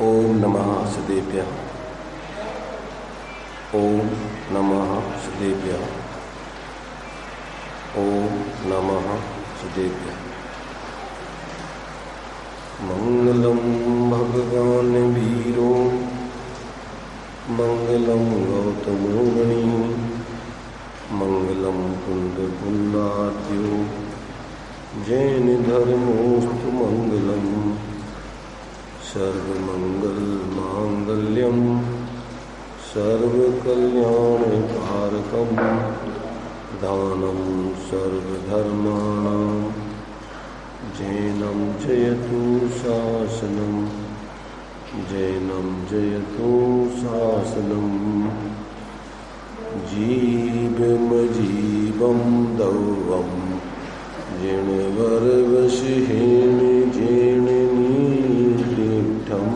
ओम नमः सदेभ्यः। ओम नमः सदेभ्यः। ओम नमः सदेभ्यः। मंगलम भगवान वीरो मंगलम गौतमो मुनि मंगलम कुंद कुंदाद्यो जैन धर्मोस्तु मंगलम सर्वमंगल मांगल्यम सर्वकल्याणकारकम दानं सर्वधर्माणां जैनं जयतु शासनं जैनं जयतु शासनं जीवमजीवं दौवं जिणवरवशिहेन जेणनीतिठं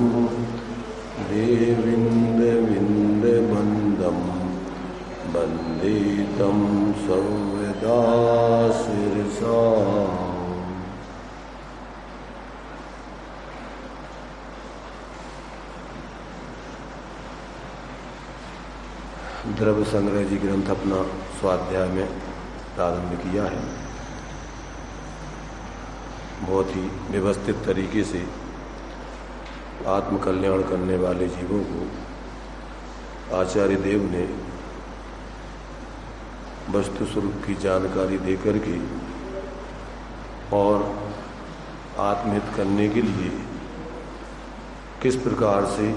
देविन्दविन्दबन्धं वन्दे तं सर्वदा शिरसा। द्रव्य संग्रह जी ग्रंथ अपना स्वाध्याय में प्रारंभ किया है। बहुत ही व्यवस्थित तरीके से आत्मकल्याण करने वाले जीवों को आचार्य देव ने वस्तु स्वरूप की जानकारी देकर के और आत्महित करने के लिए किस प्रकार से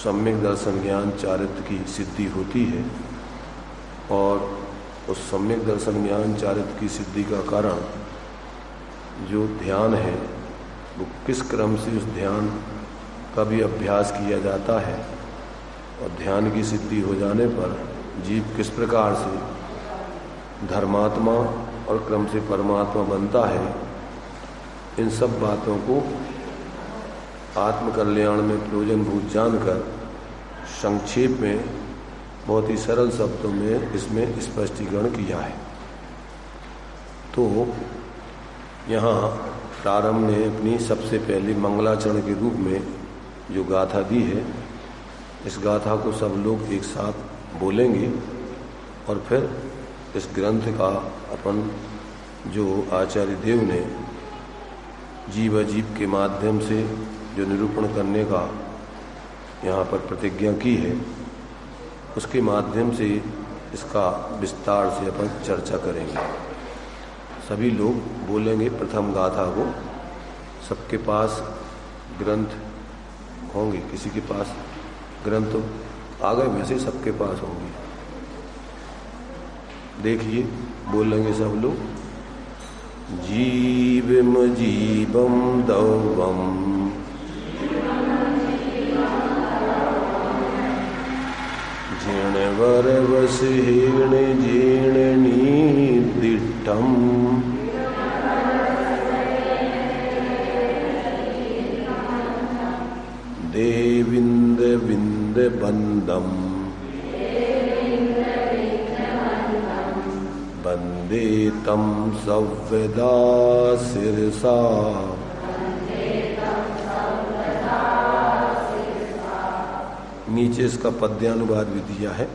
सम्यक दर्शन ज्ञान चारित्र की सिद्धि होती है और उस सम्यक दर्शन ज्ञान चारित्र की सिद्धि का कारण जो ध्यान है वो किस क्रम से उस ध्यान का भी अभ्यास किया जाता है और ध्यान की सिद्धि हो जाने पर जीव किस प्रकार से धर्मात्मा और क्रम से परमात्मा बनता है, इन सब बातों को आत्मकल्याण में प्रयोजनभूत जानकर संक्षेप में बहुत ही सरल शब्दों में इसमें स्पष्टीकरण किया है। तो यहाँ प्रारंभ ने अपनी सबसे पहली मंगलाचरण के रूप में जो गाथा दी है, इस गाथा को सब लोग एक साथ बोलेंगे और फिर इस ग्रंथ का अपन जो आचार्य देव ने जीव अजीव के माध्यम से जो निरूपण करने का यहाँ पर प्रतिज्ञा की है, उसके माध्यम से इसका विस्तार से अपन चर्चा करेंगे। सभी लोग बोलेंगे प्रथम गाथा को। सबके पास ग्रंथ होंगे, किसी के पास ग्रंथ तो आ गए, वैसे सबके पास होंगे। देखिए बोलेंगे सब लोग। जीवम जीवम दौवम जिणवरवशिहेन जेणनीतिठं देविन्दविन्दबन्धं वन्दे तं सर्वदा शिरसा। नीचे इसका पद्यानुवाद भी दिया है।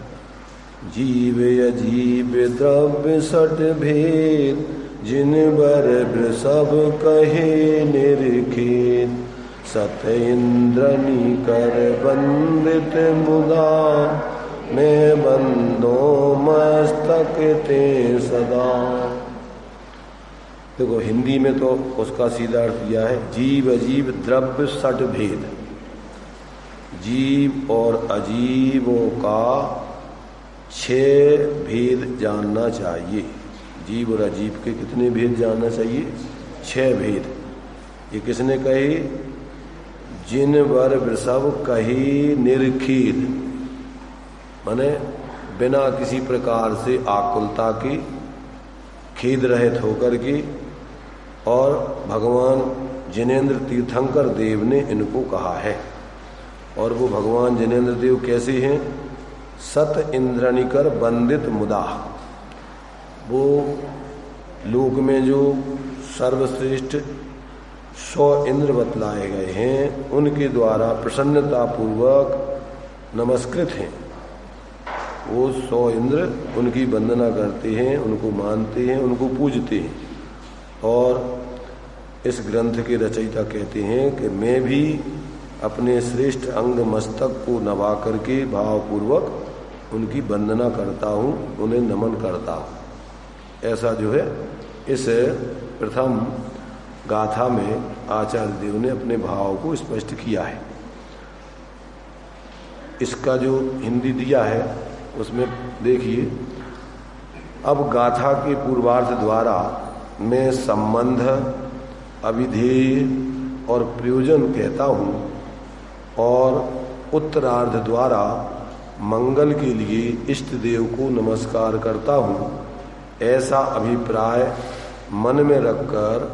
जीव अजीव द्रव्य सट भेद जिन बर सब कहे निरखेद सत इंद्रनी कर बंदित मुदा मैं बंदो मस्तक ते सदा। देखो हिंदी में तो उसका सीधा अर्थ दिया है जीव अजीव द्रव्य सट भेद। जीव और अजीवों का 6 भेद जानना चाहिए। जीव और अजीव के कितने भेद जानना चाहिए? 6 भेद। ये किसने कहे? जिन वर वृषभ कही निरखीद, माने बिना किसी प्रकार से आकुलता की, खेद रहित होकर के, और भगवान जिनेन्द्र तीर्थंकर देव ने इनको कहा है। और वो भगवान जिनेन्द्र देव कैसे हैं? सत इंद्रनिकर बंदित मुदा। वो लोक में जो सर्वश्रेष्ठ 100 इंद्र बतलाए गए हैं, उनके द्वारा प्रसन्नता पूर्वक नमस्कृत हैं। वो 100 इंद्र उनकी वंदना करते हैं, उनको मानते हैं, उनको पूजते हैं। और इस ग्रंथ के रचयिता कहते हैं कि मैं भी अपने श्रेष्ठ अंग मस्तक को नवा करके भावपूर्वक उनकी वंदना करता हूँ, उन्हें नमन करता हूँ। ऐसा जो है इस प्रथम गाथा में आचार्य देव ने अपने भाव को स्पष्ट किया है। इसका जो हिंदी दिया है उसमें देखिए, अब गाथा के पूर्वार्ध द्वारा मैं संबंध, अविधेय और प्रयोजन कहता हूँ और उत्तरार्ध द्वारा मंगल के लिए इष्ट देव को नमस्कार करता हूँ। ऐसा अभिप्राय मन में रखकर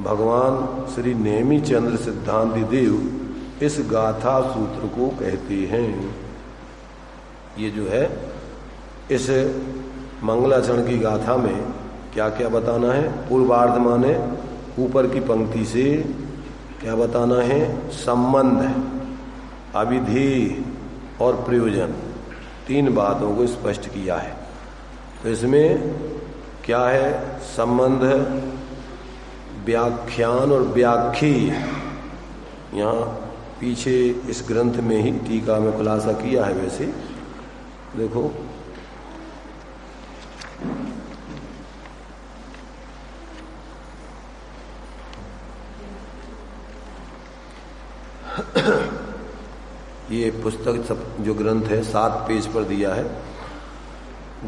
भगवान श्री नेमी चंद्र सिद्धांति देव इस गाथा सूत्र को कहते हैं। ये जो है इस मंगलाचरण की गाथा में क्या क्या बताना है? पूर्वार्ध माने ऊपर की पंक्ति से क्या बताना है? संबंध, अविधेय और प्रयोजन, 3 बातों को स्पष्ट किया है। तो इसमें क्या है? संबंध, व्याख्यान और व्याख्येय। यहाँ पीछे इस ग्रंथ में ही टीका में खुलासा किया है। वैसे देखो, ये पुस्तक सब जो ग्रंथ है 7 पेज पर दिया है।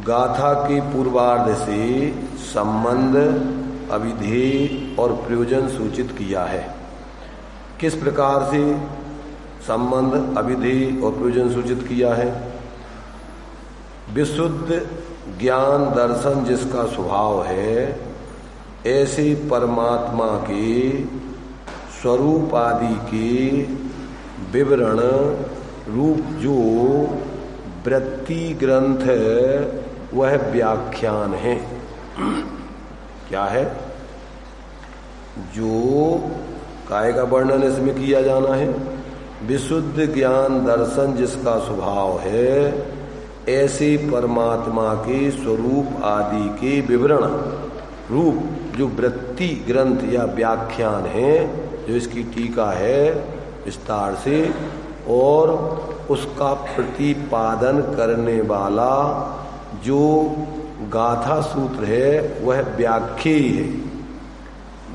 गाथा के पूर्वार्ध से संबंध, अविधेय और प्रयोजन सूचित किया है। किस प्रकार से संबंध, अविधेय और प्रयोजन सूचित किया है? विशुद्ध ज्ञान दर्शन जिसका स्वभाव है, ऐसे परमात्मा के स्वरूप आदि के विवरण रूप जो वृत्ति ग्रंथ है वह व्याख्यान है। क्या है? जो काय का वर्णन इसमें किया जाना है, विशुद्ध ज्ञान दर्शन जिसका स्वभाव है, ऐसे परमात्मा के स्वरूप आदि के विवरण रूप जो वृत्ति ग्रंथ या व्याख्यान है, जो इसकी टीका है विस्तार से, और उसका प्रतिपादन करने वाला जो गाथा सूत्र है वह व्याख्येय है।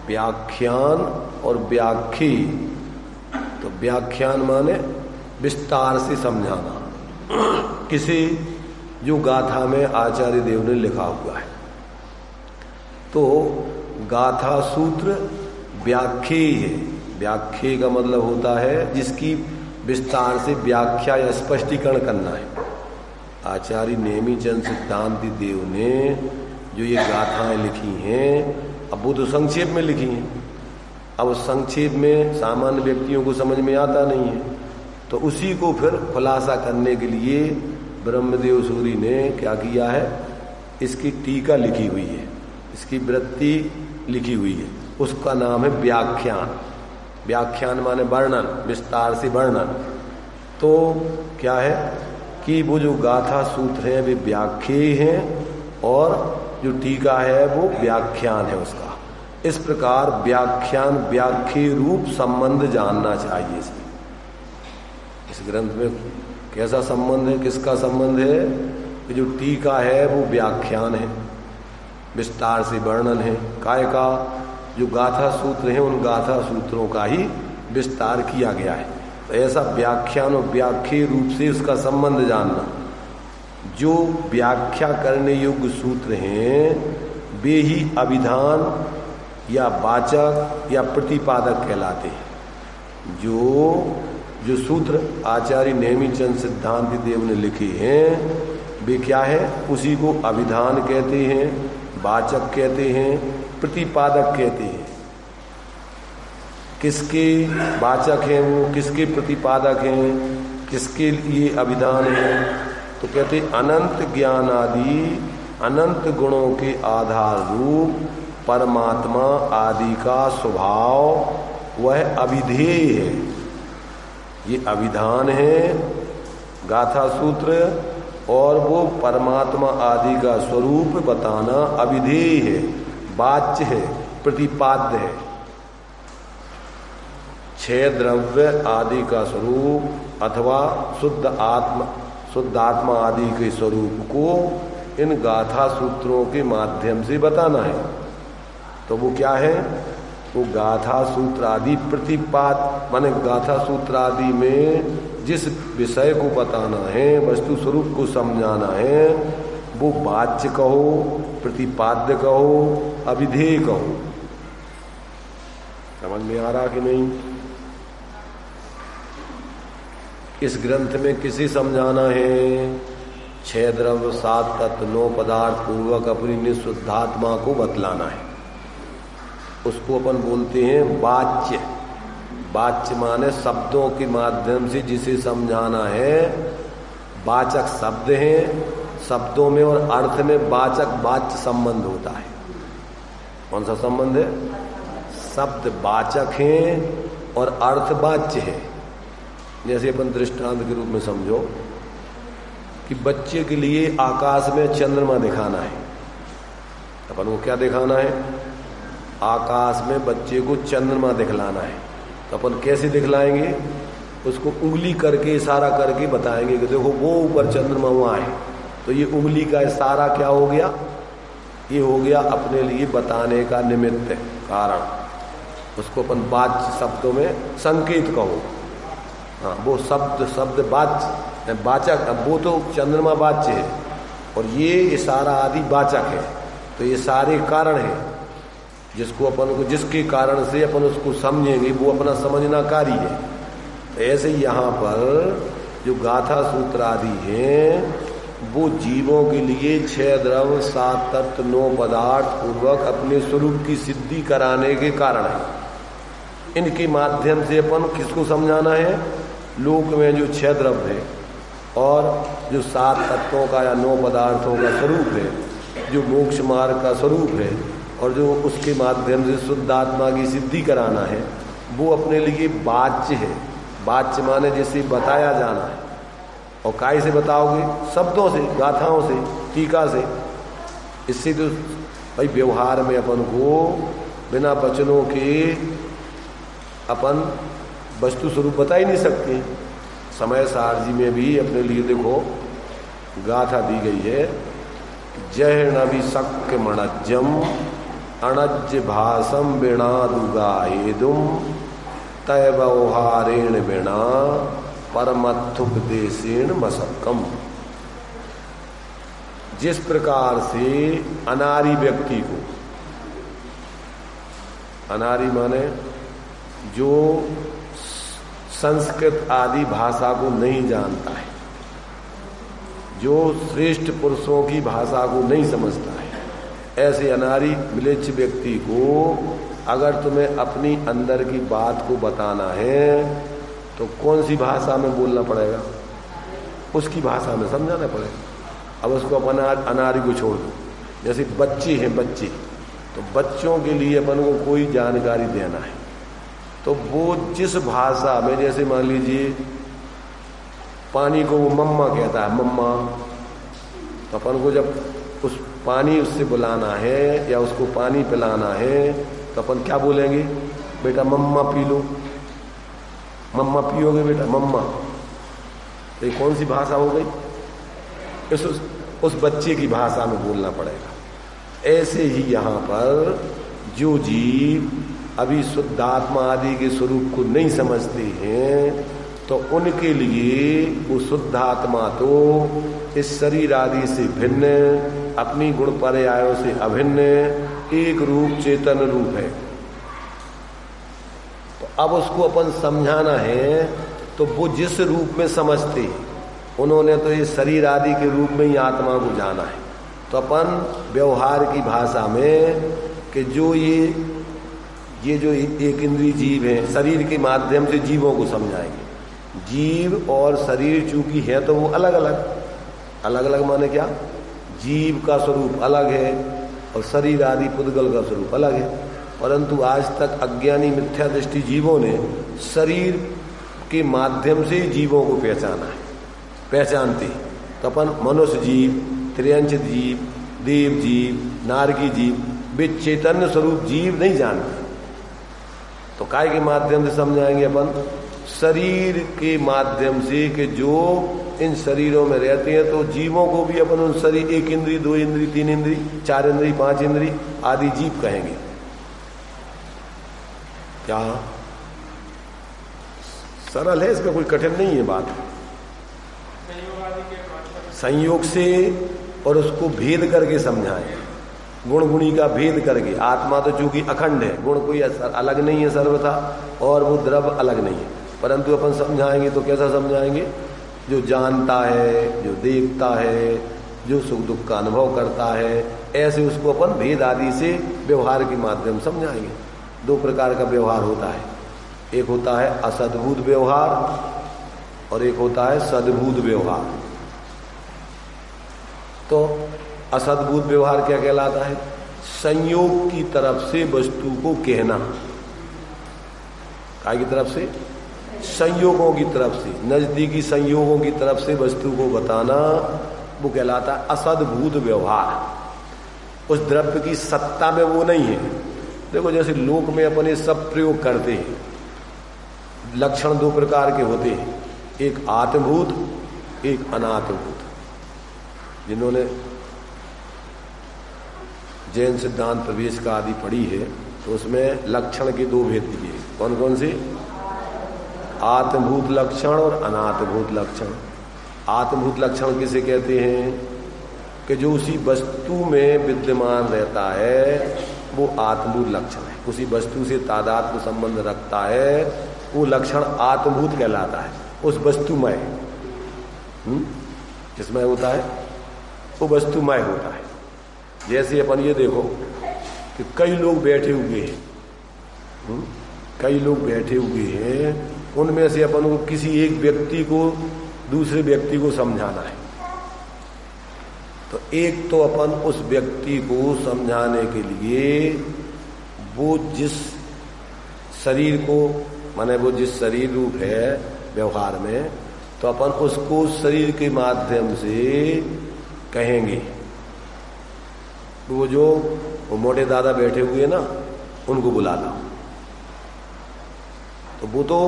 व्याख्यान और व्याख्येय, तो व्याख्यान माने विस्तार से समझाना किसी जो गाथा में आचार्य देव ने लिखा हुआ है। तो गाथा सूत्र व्याख्येय है। व्याख्येय का मतलब होता है जिसकी विस्तार से व्याख्या या स्पष्टीकरण करना है। आचार्य नेमी चंद सिद्धांति देव ने जो ये गाथाएं लिखी हैं, अब वो तो संक्षेप में लिखी हैं। अब संक्षेप में सामान्य व्यक्तियों को समझ में आता नहीं है, तो उसी को फिर खुलासा करने के लिए ब्रह्मदेव सूरी ने क्या किया है? इसकी टीका लिखी हुई है, इसकी वृत्ति लिखी हुई है, उसका नाम है व्याख्यान। व्याख्यान माने वर्णन, विस्तार से वर्णन। तो क्या है कि वो जो गाथा सूत्र हैं वे व्याख्येय हैं और जो टीका है वो व्याख्यान है उसका। इस प्रकार व्याख्यान व्याख्येय रूप संबंध जानना चाहिए। इस ग्रंथ में कैसा संबंध है, किसका संबंध है? कि जो टीका है वो व्याख्यान है, विस्तार से वर्णन है। काय का? जो गाथा सूत्र हैं उन गाथा सूत्रों का ही विस्तार किया गया है। तो ऐसा व्याख्यान और व्याख्येय रूप से उसका संबंध जानना। जो व्याख्या करने योग्य सूत्र हैं वे ही अभिधान या वाचक या प्रतिपादक कहलाते हैं। जो सूत्र आचार्य नेमी चंद सिद्धांति देव ने लिखे हैं वे क्या है? उसी को अभिधान कहते हैं, वाचक कहते हैं, प्रतिपादक कहते हैं। किसके वाचक हैं वो, किसके प्रतिपादक हैं, किसके लिए अभिधान है? तो कहते अनंत ज्ञान आदि अनंत गुणों के आधार रूप परमात्मा आदि का स्वभाव वह अविधेय है। ये अविधान है गाथा सूत्र, और वो परमात्मा आदि का स्वरूप बताना अविधेय है, वाच्य है, प्रतिपाद्य है। छह द्रव्य आदि का स्वरूप अथवा शुद्ध आत्मा आदि के स्वरूप को इन गाथा सूत्रों के माध्यम से बताना है। तो वो क्या है? वो गाथा सूत्र आदि प्रतिपाद, माने गाथा सूत्र आदि में जिस विषय को बताना है, वस्तु स्वरूप को समझाना है, वो वाच्य कहो, प्रतिपाद्य कहो, अविधेय कहो। समझ में आ रहा कि नहीं? इस ग्रंथ में किसे समझाना है? 6 द्रव्य 7 तत्व 9 पदार्थ पूर्वक अपनी निःशुद्धात्मा को बतलाना है। उसको अपन बोलते हैं वाच्य। वाच्य माने शब्दों के माध्यम से जिसे समझाना है। वाचक शब्द हैं, शब्दों में और अर्थ में वाचक वाच्य संबंध होता है। कौन सा संबंध है? शब्द वाचक हैं और अर्थ वाच्य है। जैसे अपन दृष्टांत के रूप में समझो कि बच्चे के लिए आकाश में चंद्रमा दिखाना है। अपन को क्या दिखाना है? आकाश में बच्चे को चंद्रमा दिखलाना है। तो अपन कैसे दिखलाएंगे? उसको उंगली करके, इशारा करके बताएंगे कि देखो वो ऊपर चंद्रमा वहां है। तो ये उंगली का इशारा क्या हो गया? ये हो गया अपने लिए बताने का निमित्त कारण। उसको अपन वाच्य शब्दों में संकेत कहो। हाँ, वो शब्द वाचक, अब वो तो चंद्रमा वाच्य है और ये इशारा आदि वाचक है। तो ये सारे कारण है जिसको अपन को, जिसके कारण से अपन उसको समझेंगे, वो अपना समझना कार्य है। तो ऐसे यहाँ पर जो गाथा सूत्र आदि हैं वो जीवों के लिए 6 द्रव्य 7 तत्व 9 पदार्थ पूर्वक अपने स्वरूप की सिद्धि कराने के कारण है। इनके माध्यम से अपन किसको समझाना है? लोक में जो 6 द्रव्य है और जो 7 तत्वों का या 9 पदार्थों का स्वरूप है, जो मोक्ष मार्ग का स्वरूप है और जो उसके माध्यम से शुद्ध आत्मा की सिद्धि कराना है, वो अपने लिए वाच्य है। वाच्य माने जैसे बताया जाना है। और काय से बताओगे? शब्दों से, गाथाओं से, टीका से। इससे तो भाई व्यवहार में अपन को बिना वचनों के अपन वस्तु स्वरूप बता ही नहीं सकते। समय सार जी में भी अपने लिए देखो गाथा दी गई है, जय नवि शक्य मणज्जम अणज्य भाषम बिना दुगाहेदुम तय व्यवहारेण बिना परमत्थुपदेशेण मसक्कम। जिस प्रकार से अनारी व्यक्ति को, अनारी माने जो संस्कृत आदि भाषा को नहीं जानता है, जो श्रेष्ठ पुरुषों की भाषा को नहीं समझता है, ऐसे अनारी म्लेच्छ व्यक्ति को अगर तुम्हें अपनी अंदर की बात को बताना है तो कौन सी भाषा में बोलना पड़ेगा? उसकी भाषा में समझाना पड़ेगा। अब उसको अपन अनारी को छोड़ दो। जैसे बच्चे हैं, बच्चे, तो बच्चों के लिए अपन को कोई जानकारी देना है तो वो जिस भाषा में, जैसे मान लीजिए पानी को वो मम्मा कहता है, मम्मा, तो अपन को जब उस पानी उससे बुलाना है या उसको पानी पिलाना है तो अपन क्या बोलेंगे? बेटा मम्मा पी लो। मम्मा पियोगे बेटा? मम्मा। तो ये कौन सी भाषा हो गई? उस बच्चे की भाषा में बोलना पड़ेगा। ऐसे ही यहाँ पर जो जीव अभी शुद्धात्मा आदि के स्वरूप को नहीं समझते हैं तो उनके लिए वो शुद्धात्मा तो इस शरीर आदि से भिन्न, अपनी गुण पर्यायों से अभिन्न एक रूप चेतन रूप है। तो अब उसको अपन समझाना है तो वो जिस रूप में समझते, उन्होंने तो ये शरीर आदि के रूप में ही आत्मा को जाना है। तो अपन व्यवहार की भाषा में कि जो ये जो एक इंद्रिय जीव है, शरीर के माध्यम से जीवों को समझाएंगे। जीव और शरीर चूंकि है तो वो अलग अलग माने क्या? जीव का स्वरूप अलग है और शरीर आदि पुद्गल का स्वरूप अलग है। परंतु आज तक अज्ञानी मिथ्या दृष्टि जीवों ने शरीर के माध्यम से जीवों को पहचाना है, पहचानते। तो अपन मनुष्य जीव, त्रियंचित जीव, देव जीव, नारकी जीव, वे चैतन्य स्वरूप जीव नहीं जानते। तो काय के माध्यम से समझाएंगे अपन? शरीर के माध्यम से, कि जो इन शरीरों में रहते हैं, तो जीवों को भी अपन उन शरीर, 1 इंद्री, 2 इंद्री, 3 इंद्री, 4 इंद्री, 5 इंद्री आदि जीव कहेंगे। क्या सरल है, इसमें कोई कठिन नहीं है बात। संयोग से और उसको भेद करके समझाएं, गुण गुणी का भेद करके। आत्मा तो चूंकि अखंड है, गुण कोई अलग नहीं है सर्वथा, और वो द्रव्य अलग नहीं है, परंतु अपन समझाएंगे तो कैसा समझाएंगे? जो जानता है, जो देखता है, जो सुख दुख का अनुभव करता है, ऐसे उसको अपन भेद आदि से व्यवहार के माध्यम समझाएंगे। 2 प्रकार का व्यवहार होता है, एक होता है असद्भूत व्यवहार और एक होता है सद्भूत व्यवहार। तो असद्भूत व्यवहार क्या कहलाता है? संयोग की तरफ से वस्तु को कहना। काय की तरफ से? संयोगों की तरफ से, नजदीकी संयोगों की तरफ से वस्तु को बताना, वो कहलाता है असद्भूत व्यवहार। उस द्रव्य की सत्ता में वो नहीं है। देखो जैसे लोक में अपन ये सब प्रयोग करते हैं, लक्षण 2 प्रकार के होते हैं, एक आत्मभूत, एक अनात्मभूत। जिन्होंने जैन सिद्धांत प्रवेश का आदि पढ़ी है, तो उसमें लक्षण के 2 भेद दिए। कौन कौन से? आत्मभूत लक्षण और अनात्मभूत लक्षण। आत्मभूत लक्षण किसे कहते हैं? कि जो उसी वस्तु में विद्यमान रहता है, वो आत्मभूत लक्षण है। उसी वस्तु से तादात्म्य संबंध रखता है, वो लक्षण आत्मभूत कहलाता है। उस वस्तुमय, जिसमें होता है वो वस्तुमय होता है। जैसे अपन ये देखो कि कई लोग बैठे हुए हैं, कई लोग बैठे हुए हैं, उनमें से अपन को किसी एक व्यक्ति को दूसरे व्यक्ति को समझाना है। तो एक तो अपन उस व्यक्ति को समझाने के लिए वो जिस शरीर को, माने वो जिस शरीर रूप है व्यवहार में, तो अपन उसको शरीर के माध्यम से कहेंगे। वो मोटे दादा बैठे हुए ना, उनको बुला लो। तो वो तो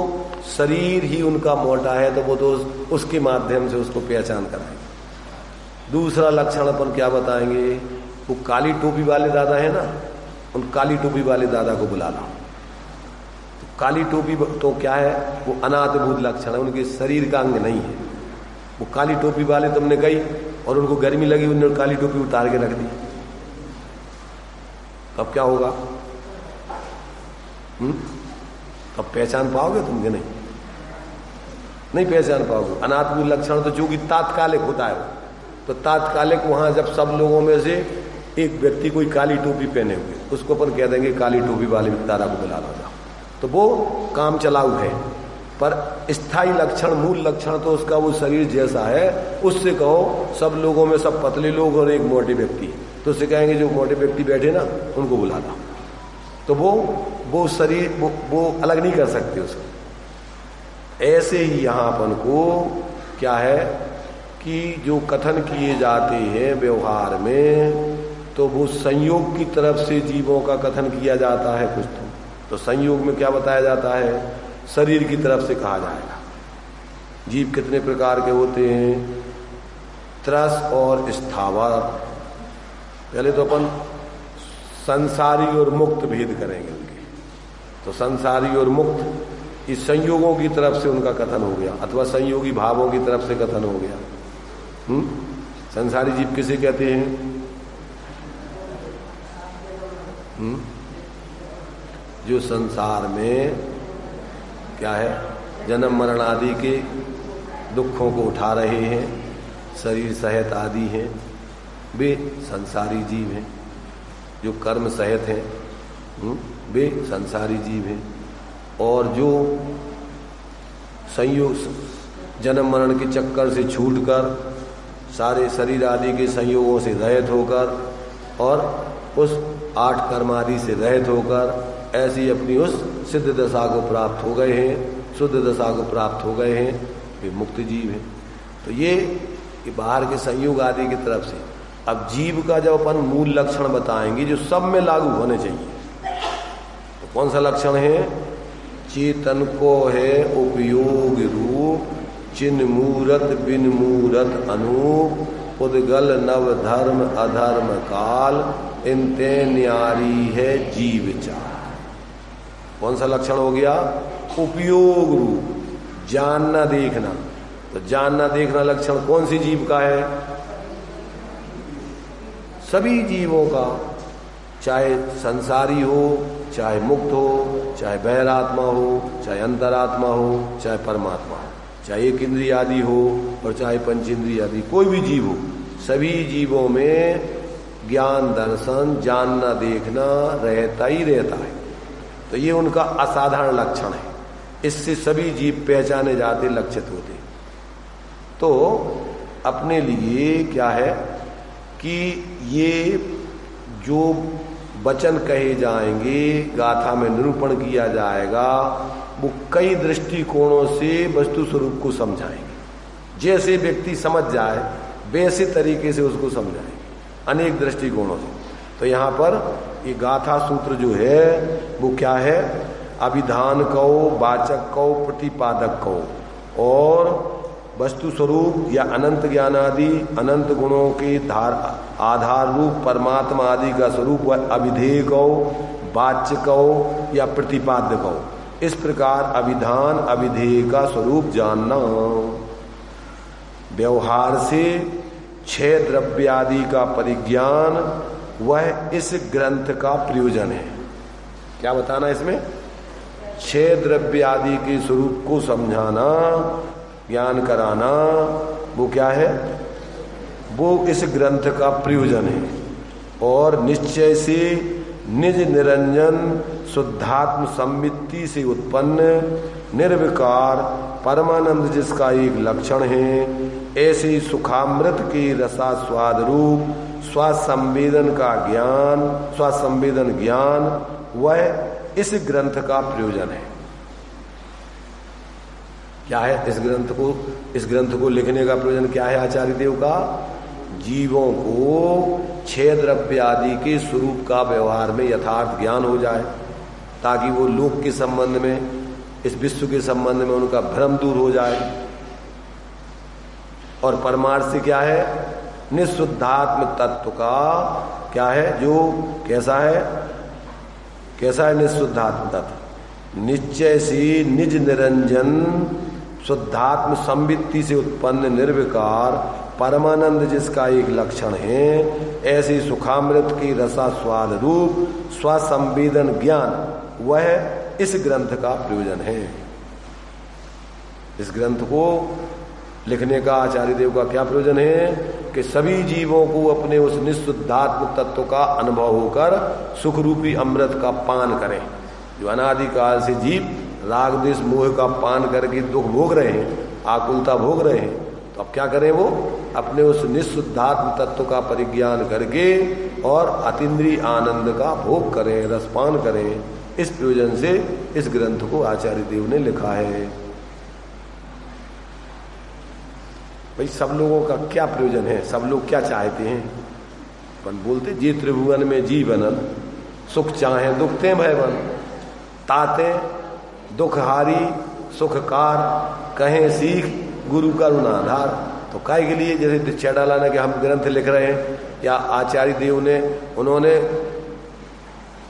शरीर ही उनका मोटा है, तो वो तो उसके माध्यम से उसको पहचान कराएंगे। दूसरा लक्षण अपन क्या बताएंगे? वो काली टोपी वाले दादा है ना, उन काली टोपी वाले दादा को बुला लो। तो काली टोपी तो क्या है? वो अनात्मभूत लक्षण है, उनके शरीर का अंग नहीं है। वो काली टोपी वाले तुमने कही और उनको गर्मी लगी, उन्होंने काली टोपी उतार के रख दी, तब क्या होगा? तब पहचान पाओगे तुम कि नहीं पहचान पाओगे। अनात्मभूत लक्षण तो चूंकि तात्कालिक होता है, तो तात्कालिक वहां जब सब लोगों में से एक व्यक्ति कोई काली टोपी पहने हुए, उसको अपन कह देंगे काली टोपी वाले दादा को बुला लो जाओ, तो वो काम चलाऊ है। पर स्थायी लक्षण, मूल लक्षण तो उसका वो शरीर जैसा है। उससे कहो सब लोगों में सब पतले लोग और एक मोटे व्यक्ति, तो उससे कहेंगे जो मोटे व्यक्ति बैठे ना, उनको बुला लो। तो वो शरीर वो अलग नहीं कर सकते उसको। ऐसे ही यहां अपन को क्या है कि जो कथन किए जाते हैं व्यवहार में, तो वो संयोग की तरफ से जीवों का कथन किया जाता है कुछ। तो संयोग में क्या बताया जाता है? शरीर की तरफ से कहा जाएगा। जीव कितने प्रकार के होते हैं? त्रस और स्थावर। पहले तो अपन संसारी और मुक्त भेद करेंगे उनके। तो संसारी और मुक्त इस संयोगों की तरफ से उनका कथन हो गया, अथवा संयोगी भावों की तरफ से कथन हो गया। संसारी जीव किसे कहते हैं? जो संसार में क्या है, जन्म मरण आदि के दुखों को उठा रहे हैं, शरीर सहित आदि हैं, वे संसारी जीव हैं। जो कर्म सहित हैं वे संसारी जीव हैं। और जो संयोग जन्म मरण के चक्कर से छूटकर सारे शरीर आदि के संयोगों से रहित होकर और उस 8 कर्मादि से रहित होकर ऐसी अपनी उस सिद्ध दशा को प्राप्त हो गए हैं, शुद्ध दशा को प्राप्त हो गए हैं, वे मुक्त जीव हैं। तो ये बाहर के संयोग आदि की तरफ से। अब जीव का जब अपन मूल लक्षण बताएंगे जो सब में लागू होने चाहिए, तो कौन सा लक्षण है? चेतन को है उपयोग रूप, चिन्ह मूरत बिन मूरत अनूप, उद्गल नव धर्म अधर्म काल, इनते न्यारी है जीव चार। कौन सा लक्षण हो गया? उपयोग रूप, जानना देखना। तो जानना देखना लक्षण कौन सी जीव का है? सभी जीवों का, चाहे संसारी हो, चाहे मुक्त हो, चाहे बहिरात्मा हो, चाहे अंतरात्मा हो, चाहे परमात्मा हो, चाहे एक इंद्रिय आदि हो और चाहे पंचेंद्रिय आदि, कोई भी जीव हो, सभी जीवों में ज्ञान दर्शन जानना देखना रहता ही रहता है। तो ये उनका असाधारण लक्षण है, इससे सभी जीव पहचाने जाते, लक्षित होते। तो अपने लिए क्या है कि ये जो वचन कहे जाएंगे, गाथा में निरूपण किया जाएगा, वो कई दृष्टिकोणों से वस्तु स्वरूप को समझाएंगे। जैसे व्यक्ति समझ जाए वैसे तरीके से उसको समझाएंगे, अनेक दृष्टिकोणों से। तो यहाँ पर ये गाथा सूत्र जो है वो क्या है? अभिधान कहो, वाचक कहो, प्रतिपादक कहो, और वस्तु स्वरूप या अनंत ज्ञान आदि अनंत गुणों के आधार रूप परमात्मा आदि का स्वरूप वह अभिधेय कहो, वाच्य कहो या प्रतिपाद्य कहो। इस प्रकार अभिधान अभिधेय का स्वरूप जानना। व्यवहार से 6 द्रव्य आदि का परिज्ञान वह इस ग्रंथ का प्रयोजन है। क्या बताना इसमें? 6 द्रव्य आदि के स्वरूप को समझाना, ज्ञान कराना, वो क्या है? वो इस ग्रंथ का प्रयोजन है। और निश्चय से निज निरंजन शुद्धात्म सम्मिति से उत्पन्न निर्विकार परमानंद जिसका एक लक्षण है, ऐसे सुखामृत के रसास्वाद रूप स्वसंवेदन का ज्ञान, स्वसंवेदन ज्ञान वह इस ग्रंथ का प्रयोजन है। क्या है इस ग्रंथ को लिखने का प्रयोजन क्या है आचार्य देव का? जीवों को 6 द्रव्य आदि के स्वरूप का व्यवहार में यथार्थ ज्ञान हो जाए, ताकि वो लोक के संबंध में, इस विश्व के संबंध में उनका भ्रम दूर हो जाए। और परमार्थ से क्या है? निःशुद्धात्म तत्व का क्या है? जो कैसा है निःशुद्धात्म तत्व? निश्चय से निज निरंजन शुद्धात्म संवित्ति से उत्पन्न निर्विकार परमानंद जिसका एक लक्षण है, ऐसे सुखामृत की रसास्वाद रूप स्वसंवेदन ज्ञान वह इस ग्रंथ का प्रयोजन है। इस ग्रंथ को लिखने का आचार्य देव का क्या प्रयोजन है? कि सभी जीवों को अपने उस निःशुद्धात्म तत्व का अनुभव होकर सुख रूपी अमृत का पान करें। जो अनादिकाल से जीव राग द्वेष मोह का पान करके दुख भोग रहे हैं, आकुलता भोग रहे हैं, तो अब क्या करें? वो अपने उस निःशुद्धात्म तत्व का परिज्ञान करके और अतीन्द्रिय आनंद का भोग करें, रसपान करें। इस प्रयोजन से इस ग्रंथ को आचार्य देव ने लिखा है। भाई सब लोगों का क्या प्रयोजन है? सब लोग क्या चाहते हैं? अपन बोलते जी त्रिभुवन में जीवनन, सुख चाहे दुखते भयवन, ताते दुखहारी सुखकार, कहें सीख गुरु करुणाधार। तो काय के लिए? जैसे दीक्षा डालाना कि हम ग्रंथ लिख रहे हैं, या आचार्य देव ने उन्होंने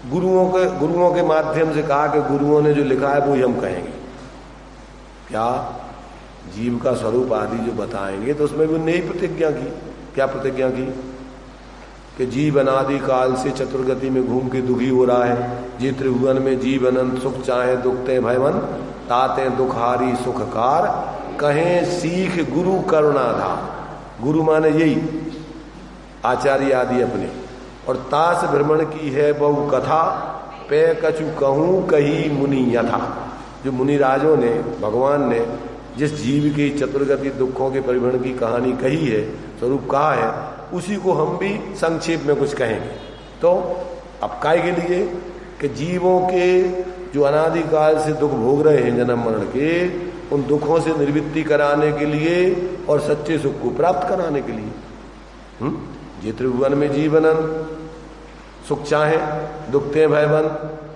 गुरुओं के माध्यम से कहा कि गुरुओं ने जो लिखा है वो ही हम कहेंगे। क्या जीव का स्वरूप आदि जो बताएंगे, तो उसमें भी उन्होंने ही प्रतिज्ञा की। क्या प्रतिज्ञा की? कि जीव अनादि काल से चतुर्गति में घूम के दुखी हो रहा है। जी त्रिभुवन में जीव अनंत सुख चाहे दुखते भयवन, ताते दुखहारी सुखकार, कहें सीख गुरु करुणाधार। गुरु माने यही आचार्य आदि अपने। और तास भ्रमण की है बहु कथा, पे कछु कहूं कही मुनि यथा। जो मुनिराजों ने, भगवान ने जिस जीव की चतुर्गति दुखों के परिभ्रमण की कहानी कही है, स्वरूप कहा है, उसी को हम भी संक्षेप में कुछ कहेंगे। तो अब काय के लिए कि जीवों के जो अनादिकाल से दुख भोग रहे हैं जन्म मरण के, उन दुखों से निवृत्ति कराने के लिए और सच्चे सुख को प्राप्त कराने के लिए। ये त्रिभुवन में जीवनन, सुख चाहे दुखते भयवन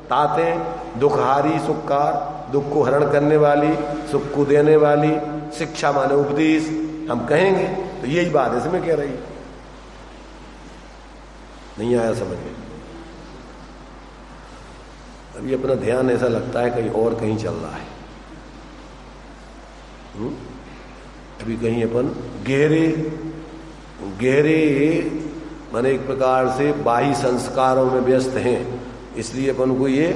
ताते, दुखहारी सुखकार, दुख को हरण करने वाली, सुख को देने वाली, शिक्षा माने उपदेश हम कहेंगे तो यही बात इसमें कह रही। नहीं आया समझ में? अभी अपना ध्यान ऐसा लगता है कहीं और कहीं चल रहा है। अभी कहीं अपन गहरे माने एक प्रकार से बाह्य संस्कारों में व्यस्त हैं, इसलिए अपन को ये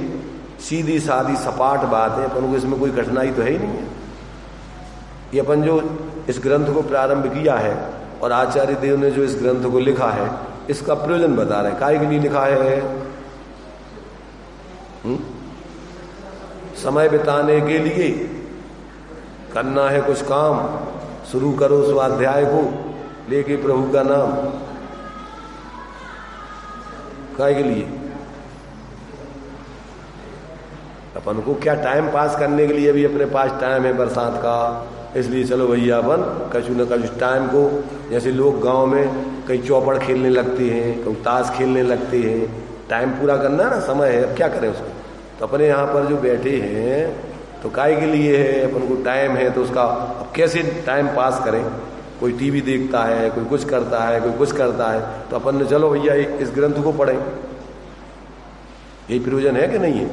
सीधी सादी सपाट बात है, अपन को इसमें कोई कठिनाई तो है ही नहीं है। ये अपन जो इस ग्रंथ को प्रारंभ किया है और आचार्य देव ने जो इस ग्रंथ को लिखा है, इसका प्रयोजन बता रहे हैं। काय के लिए लिखा है? समय बिताने के लिए, करना है कुछ काम, शुरू करो स्वाध्याय को लेके प्रभु का नाम। काय के लिए? अपन को क्या टाइम पास करने के लिए भी अपने पास टाइम है बरसात का, इसलिए चलो भैया अपन कछु न कछु टाइम को, जैसे लोग गांव में कहीं चौपड़ खेलने लगते हैं, कहीं ताश खेलने लगते हैं, टाइम पूरा करना ना, समय है, अब क्या करें उसको। तो अपने यहाँ पर जो बैठे हैं तो काय के लिए है? अपन को टाइम है तो उसका अब कैसे टाइम पास करें। कोई टीवी देखता है, कोई कुछ करता है, कोई कुछ करता है, तो अपन ने चलो भैया इस ग्रंथ को पढ़ें। यही प्रयोजन है कि नहीं है?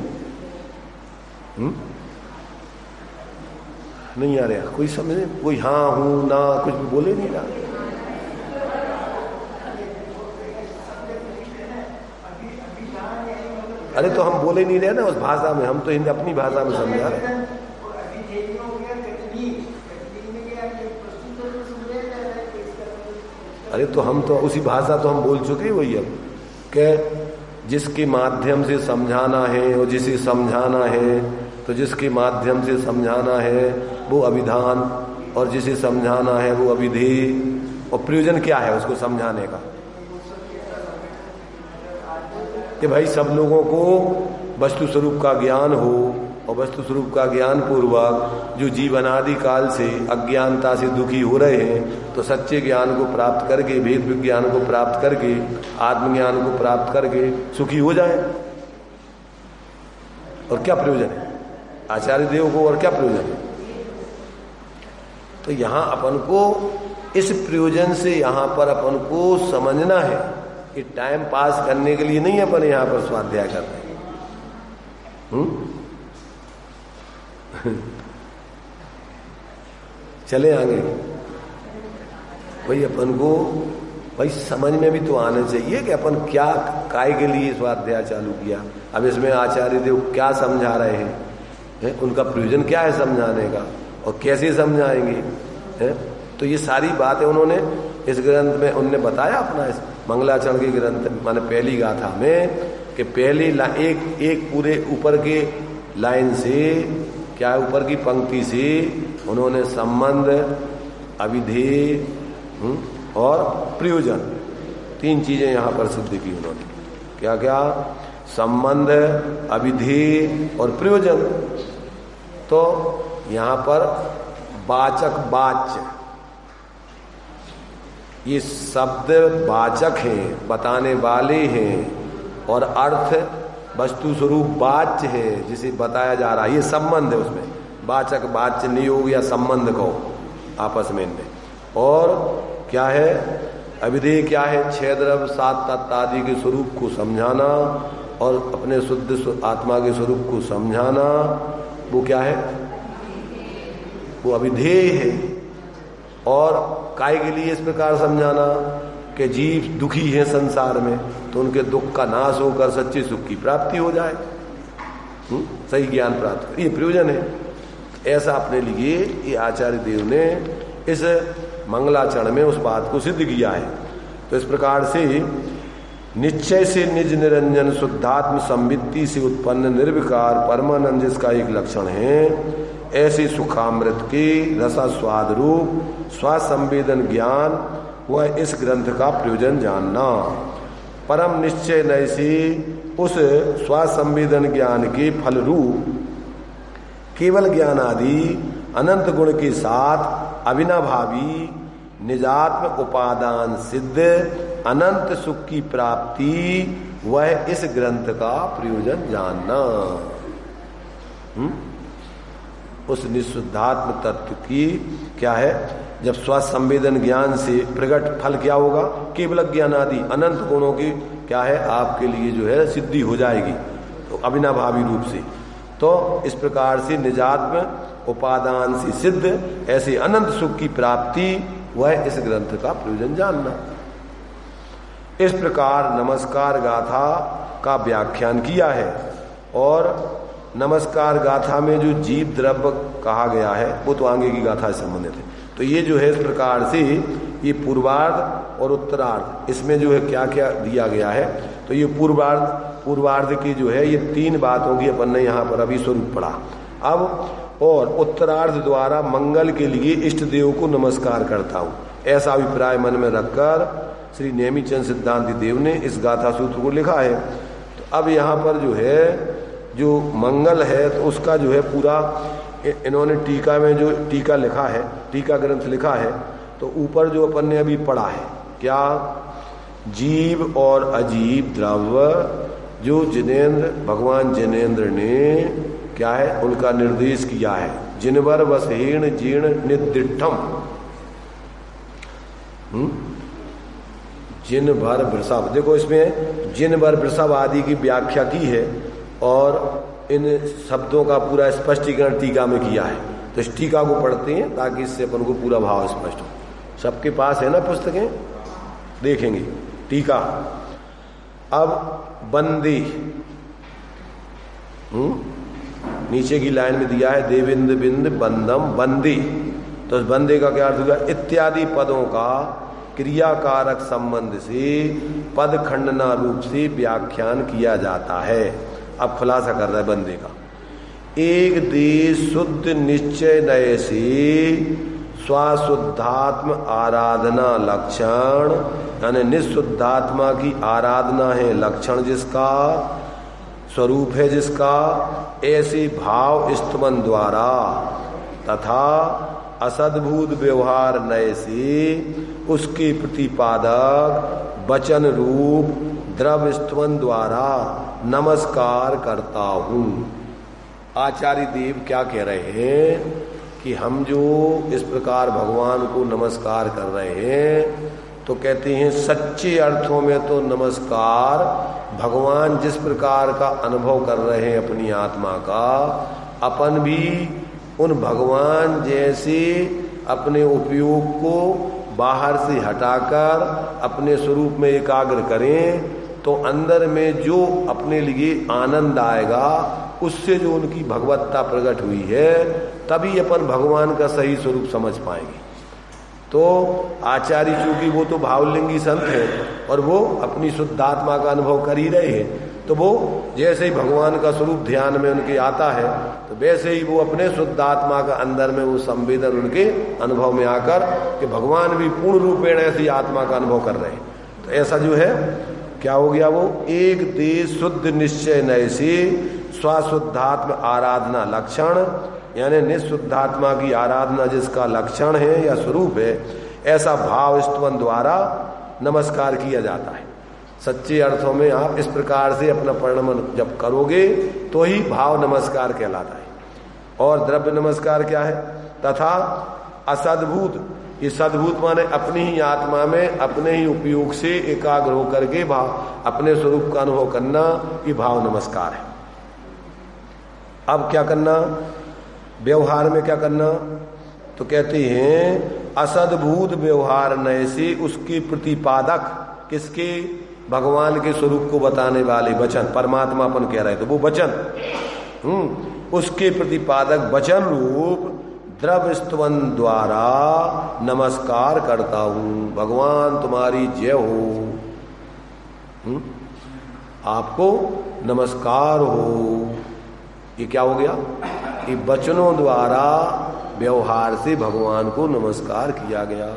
नहीं आ रहा कोई समझे, कोई हाँ हूं ना कुछ भी बोले नहीं रहा। अरे तो हम बोले नहीं रहे ना उस भाषा में, हम तो हिंदी अपनी भाषा में समझा रहे। अरे तो हम तो उसी भाषा तो हम बोल चुके वही अब कि जिसके माध्यम से समझाना है और जिसे समझाना है, तो जिसके माध्यम से समझाना है वो अभिधान और जिसे समझाना है वो अभिधेय। और प्रयोजन क्या है उसको समझाने का? कि भाई सब लोगों को वस्तु स्वरूप का ज्ञान हो, और वस्तु स्वरूप का ज्ञान पूर्वक जो जीवन आदि काल से अज्ञानता से दुखी हो रहे हैं, तो सच्चे ज्ञान को प्राप्त करके, वेद विज्ञान को प्राप्त करके, आत्मज्ञान को प्राप्त करके सुखी हो जाए। और क्या प्रयोजन है आचार्य देव को, और क्या प्रयोजन है? तो यहां अपन को इस प्रयोजन से यहां पर अपन को समझना है कि टाइम पास करने के लिए नहीं अपन यहां पर स्वाध्याय कर रहे हैं। चले आगे भाई, अपन को भाई समझ में भी तो आना चाहिए कि अपन क्या काय के लिए स्वाध्याय चालू किया। अब इसमें आचार्य देव क्या समझा रहे हैं, उनका प्रयोजन क्या है समझाने का, और कैसे समझाएंगे है? तो ये सारी बातें उन्होंने इस ग्रंथ में उनने बताया अपना, इस मंगलाचरण के ग्रंथ माने पहली गाथा में, कि पहली एक पूरे ऊपर के लाइन से, क्या ऊपर की पंक्ति से उन्होंने संबंध, अविधेय और प्रयोजन, तीन चीजें यहां पर सिद्ध की उन्होंने। क्या क्या? संबंध, अविधेय और प्रयोजन। तो यहां पर वाचक, वाच्य, ये शब्द वाचक हैं, बताने वाले हैं, और अर्थ वस्तु स्वरूप वाच्य है जिसे बताया जा रहा है। ये संबंध है, उसमें वाचक वाच्य नियोग या संबंध को आपस में इनमें। और क्या है? अविधेय क्या है? छह द्रव्य सात तत्व आदि के स्वरूप को समझाना और अपने शुद्ध आत्मा के स्वरूप को समझाना, वो क्या है? वो अविधेय है। और काय के लिए इस प्रकार समझाना कि जीव दुखी है संसार में, तो उनके दुख का नाश होकर सच्चे सुख की प्राप्ति हो जाए, सही ज्ञान प्राप्त कर, ये प्रयोजन है। ऐसा अपने लिए ये आचार्य देव ने इस मंगलाचरण में उस बात को सिद्ध किया है। तो इस प्रकार से निश्चय से निज निरंजन शुद्धात्म संवित्ति से उत्पन्न निर्विकार परमानंद जिसका एक लक्षण है, ऐसे सुखामृत के रसास्वाद रूप स्वासंवेदन ज्ञान वह इस ग्रंथ का प्रयोजन जानना। परम निश्चय नय से उस स्वासंवेदन ज्ञान के फल रूप केवल ज्ञान आदि अनंत गुण के साथ अविनाभावी निजात्म उपादान सिद्ध अनंत सुख की प्राप्ति, वह इस ग्रंथ का प्रयोजन जानना। उस निशुद्धात्म तत्व की क्या है, जब स्वसंवेदन ज्ञान से प्रकट फल क्या होगा, केवल ज्ञान आदि अनंत गुणों की क्या है आपके लिए जो है सिद्धि हो जाएगी, तो अविनाभावी रूप से। तो इस प्रकार से निजात्म उपादान से सिद्ध ऐसे अनंत सुख की प्राप्ति, वह इस ग्रंथ का प्रयोजन जानना। इस प्रकार नमस्कार गाथा का व्याख्यान किया है। और नमस्कार गाथा में जो जीव द्रव्य कहा गया है वो तो आगे की गाथा से संबंधित है। तो ये जो है इस प्रकार से ये पूर्वार्ध और उत्तरार्ध, इसमें जो है क्या क्या दिया गया है। तो ये पूर्वार्ध की जो है ये 3 बातों की अपन ने यहाँ पर अभी स्वरूप पढ़ा। अब और उत्तरार्ध द्वारा मंगल के लिए इष्ट देव को नमस्कार करता हूँ, ऐसा अभिप्राय मन में रखकर श्री नेमिचंद सिद्धांति देव ने इस गाथा सूत्र को लिखा है। तो अब यहाँ पर जो है जो मंगल है तो उसका जो है पूरा इन्होंने टीका में जो टीका लिखा है, टीका ग्रंथ लिखा है, तो ऊपर जो अपन ने अभी पढ़ा है क्या, जीव और अजीव द्रव्य जो जिनेन्द्र भगवान जिनेन्द्र ने क्या है उनका निर्देश किया है। जिनवर वसहीर्ण जीर्ण निदिठम, जिन भर वृषभ, देखो इसमें जिन भर वृषभ आदि की व्याख्या की है और इन शब्दों का पूरा स्पष्टीकरण टीका में किया है। तो इस टीका को पढ़ते हैं ताकि इससे अपन को पूरा भाव स्पष्ट हो। सबके पास है ना पुस्तकें, देखेंगे टीका। अब बंदी नीचे की लाइन में दिया है देविंद बिंद बंदम बंदी, तो उस बंदे का क्या अर्थ हुआ, इत्यादि पदों का क्रियाकारक संबंध से पद खंडना रूप से व्याख्यान किया जाता है। अब खुलासा कर रहा है बंदे का, एक देश शुद्ध निश्चय नय से स्वशुद्धात्म आराधना लक्षण, यानी निशुद्धात्मा की आराधना है लक्षण जिसका, स्वरूप है जिसका, ऐसे भाव स्तमन द्वारा तथा असद्भूत व्यवहार नय से उसके प्रतिपादक वचन रूप द्रव्य स्तमन द्वारा नमस्कार करता हूँ। आचार्य देव क्या कह रहे हैं कि हम जो इस प्रकार भगवान को नमस्कार कर रहे हैं, तो कहते हैं सच्चे अर्थों में तो नमस्कार भगवान जिस प्रकार का अनुभव कर रहे हैं अपनी आत्मा का, अपन भी उन भगवान जैसे अपने उपयोग को बाहर से हटाकर अपने स्वरूप में एकाग्र करें, तो अंदर में जो अपने लिए आनंद आएगा उससे जो उनकी भगवत्ता प्रकट हुई है, तभी अपन भगवान का सही स्वरूप समझ पाएंगे। तो आचार्य चूंकि वो तो भावलिंगी संत है और वो अपनी शुद्धात्मा का अनुभव कर ही रहे हैं, तो वो जैसे ही भगवान का स्वरूप ध्यान में उनके आता है, तो वैसे ही वो अपने शुद्धात्मा का अंदर में वो संवेदन उनके अनुभव में आकर कि भगवान भी पूर्ण रूपेण ऐसी आत्मा का अनुभव कर रहे हैं। तो ऐसा जो है क्या हो गया, वो एक देश शुद्ध निश्चय नय से स्वशुद्धात्म आराधना लक्षण, यानी निशुद्धात्मा की आराधना जिसका लक्षण है या स्वरूप है, ऐसा भाव स्तवन द्वारा नमस्कार किया जाता है। सच्चे अर्थों में आप इस प्रकार से अपना प्रणमन जब करोगे तो ही भाव नमस्कार कहलाता है। और द्रव्य नमस्कार क्या है, तथा असद्भूत, ये सद्भूत माने अपनी ही आत्मा में अपने ही उपयोग से एकाग्र होकर के भाव अपने स्वरूप का अनुभव करना, ये भाव नमस्कार है। अब क्या करना, व्यवहार में क्या करना, तो कहते हैं असद्भूत व्यवहार नय से उसके प्रतिपादक, किसके, भगवान के स्वरूप को बताने वाले वचन, परमात्मा अपन कह रहे, तो वो वचन उसके प्रतिपादक वचन रूप द्रव्य स्तवन द्वारा नमस्कार करता हूं। भगवान तुम्हारी जय हो, आपको नमस्कार हो। ये क्या हो गया, ये वचनों द्वारा व्यवहार से भगवान को नमस्कार किया गया।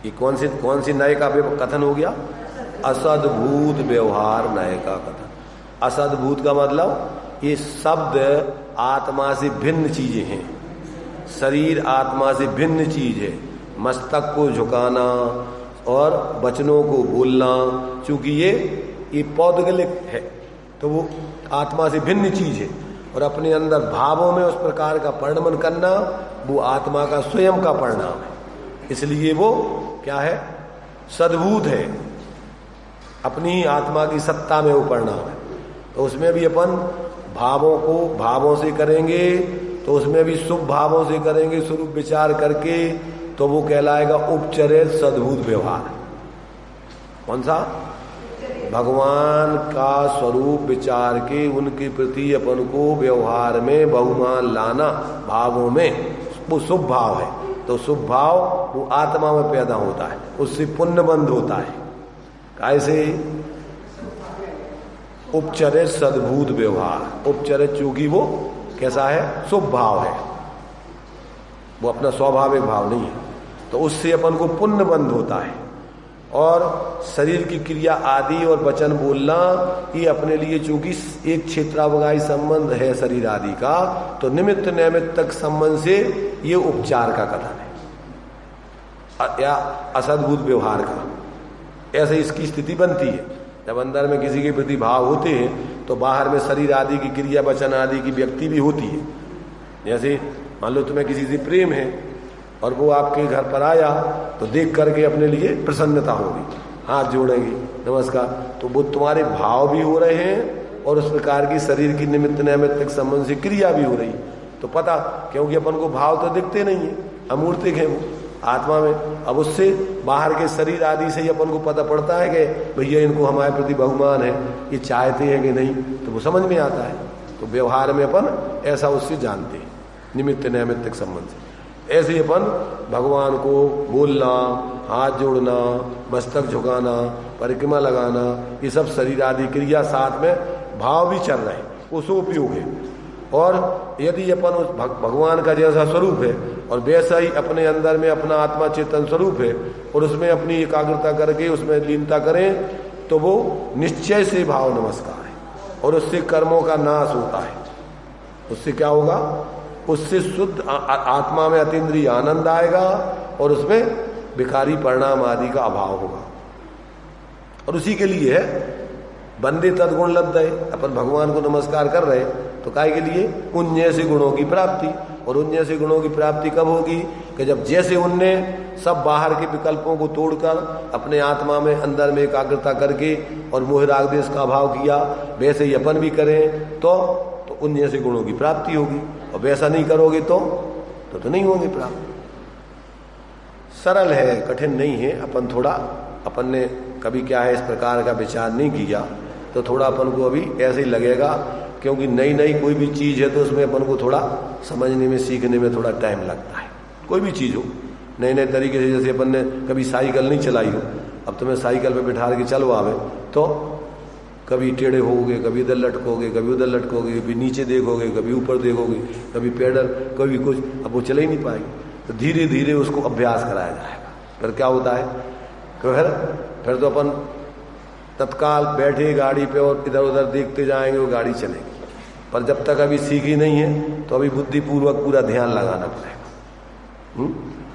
ये कौन सी नए का कथन हो गया? असद्भूत व्यवहार नए का कथन। असद्भूत का मतलब ये शब्द आत्मा से भिन्न चीजें हैं, शरीर आत्मा से भिन्न चीज है। मस्तक को झुकाना और वचनों को बोलना, चूंकि ये पौद्गलिक है तो वो आत्मा से भिन्न चीज है, और अपने अंदर भावों में उस प्रकार का परिणमन करना वो आत्मा का स्वयं का परिणाम है। इसलिए वो क्या है? सद्भूत है, अपनी आत्मा की सत्ता में वो परिणाम है। तो उसमें भी अपन भावों को भावों से करेंगे, तो उसमें भी शुभ भावों से करेंगे, स्वरूप विचार करके, तो वो कहलाएगा उपचरित सद्भूत व्यवहार। कौन सा? भगवान का स्वरूप विचार के उनके प्रति अपन को व्यवहार में बहुमान लाना, भावों में, वो शुभ भाव है। तो शुभ भाव वो आत्मा में पैदा होता है, उससे पुण्य बंध होता है। कैसे? उपचरित सद्भूत व्यवहार। उपचरित चूंकि वो कैसा है? शुभ भाव है, वो अपना स्वाभाविक भाव नहीं है, तो उससे अपन को पुण्य बंध होता है। और शरीर की क्रिया आदि और वचन बोलना ये अपने लिए चूंकि एक क्षेत्रावगाही संबंध है शरीर आदि का, तो निमित्त नैमित्तक संबंध से ये उपचार का कथन है या असद्भूत व्यवहार का। ऐसे इसकी स्थिति बनती है जब अंदर में किसी के प्रति भाव होते हैं तो बाहर में शरीर आदि की क्रिया वचन आदि की व्यक्ति भी होती है। जैसे मान लो तुम्हें किसी से प्रेम है और वो आपके घर पर आया तो देख करके अपने लिए प्रसन्नता होगी, हाथ जोड़ेंगे, नमस्कार, तो वो तुम्हारे भाव भी हो रहे हैं और उस प्रकार की शरीर की निमित्त नैमित्तिक संबंध से क्रिया भी हो रही। तो पता, क्योंकि अपन को भाव तो दिखते नहीं है, अमूर्तिक है वो आत्मा में। अब उससे बाहर के शरीर आदि से ही अपन को पता पड़ता है कि भैया इनको हमारे प्रति बहुमान है, ये चाहते हैं कि नहीं, तो वो समझ में आता है। तो व्यवहार में अपन ऐसा उससे जानते हैं, निमित्त नैमित्तिक संबंध से। ऐसे ही अपन भगवान को बोलना, हाथ जोड़ना, मस्तक झुकाना, परिक्रमा लगाना, ये सब शरीर आदि क्रिया साथ में भाव भी चल रहे हैं, उसको उपयोग है। और यदि अपन उस भगवान का जैसा स्वरूप है और वैसा ही अपने अंदर में अपना आत्मा चेतन स्वरूप है और उसमें अपनी एकाग्रता करके उसमें लीनता करें, तो वो निश्चय से भाव नमस्कार है और उससे कर्मों का नाश होता है। उससे क्या होगा? उससे शुद्ध आत्मा में अतीन्द्रिय आनंद आएगा और उसमें विकारी परिणाम आदि का अभाव होगा। और उसी के लिए है बंदे तदगुण लब्ध है। अपन भगवान को नमस्कार कर रहे तो काय के लिए? उन जैसे गुणों की प्राप्ति। और उन जैसे गुणों की प्राप्ति कब होगी? कि जब जैसे उनने सब बाहर के विकल्पों को तोड़कर अपने आत्मा में अंदर में एकाग्रता करके और मोह राग द्वेष का अभाव किया, वैसे ही अपन भी करें तो उन जैसे गुणों की प्राप्ति होगी। और वैसा नहीं करोगे तो नहीं होगी प्राप्त। सरल है, कठिन नहीं है। अपन ने कभी क्या है इस प्रकार का विचार नहीं किया तो थोड़ा अपन को अभी ऐसे ही लगेगा, क्योंकि नई नई कोई भी चीज है तो उसमें अपन को थोड़ा समझने में सीखने में थोड़ा टाइम लगता है। कोई भी चीज हो नए नए तरीके से, जैसे अपन ने कभी साइकिल नहीं चलाई हो, अब तुम्हें साइकिल पे बिठा के चलवावे तो कभी टेढ़े होगे, कभी इधर लटकोगे, कभी उधर लटकोगे, कभी नीचे देखोगे, कभी ऊपर देखोगे, कभी पैडल, कभी कुछ, अब वो चल ही नहीं पाएगी। तो धीरे धीरे उसको अभ्यास कराया जाएगा। फिर क्या होता है? फिर तो अपन तत्काल बैठे गाड़ी पे और इधर उधर देखते जाएंगे, वो गाड़ी चलेगी। पर जब तक अभी सीखी नहीं है तो अभी बुद्धिपूर्वक पूरा ध्यान लगाना पड़ेगा।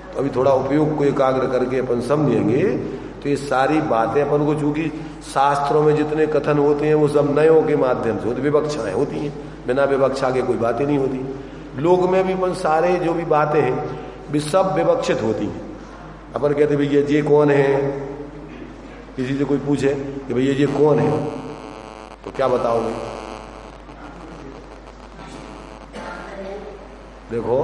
तो अभी थोड़ा उपयोग को एकाग्र करके अपन समझेंगे तो ये सारी बातें अपन को, चूंकि शास्त्रों में जितने कथन होते हैं वो सब नयों के माध्यम से होती, विवक्षाएं होती हैं, बिना विवक्षा के कोई बातें नहीं होती। लोग में भी अपन सारे जो भी बातें हैं भी सब विवक्षित होती हैं। अपन कहते भैया ये कौन है, किसी से कोई पूछे कि भैया ये कौन है तो क्या बताओगे? देखो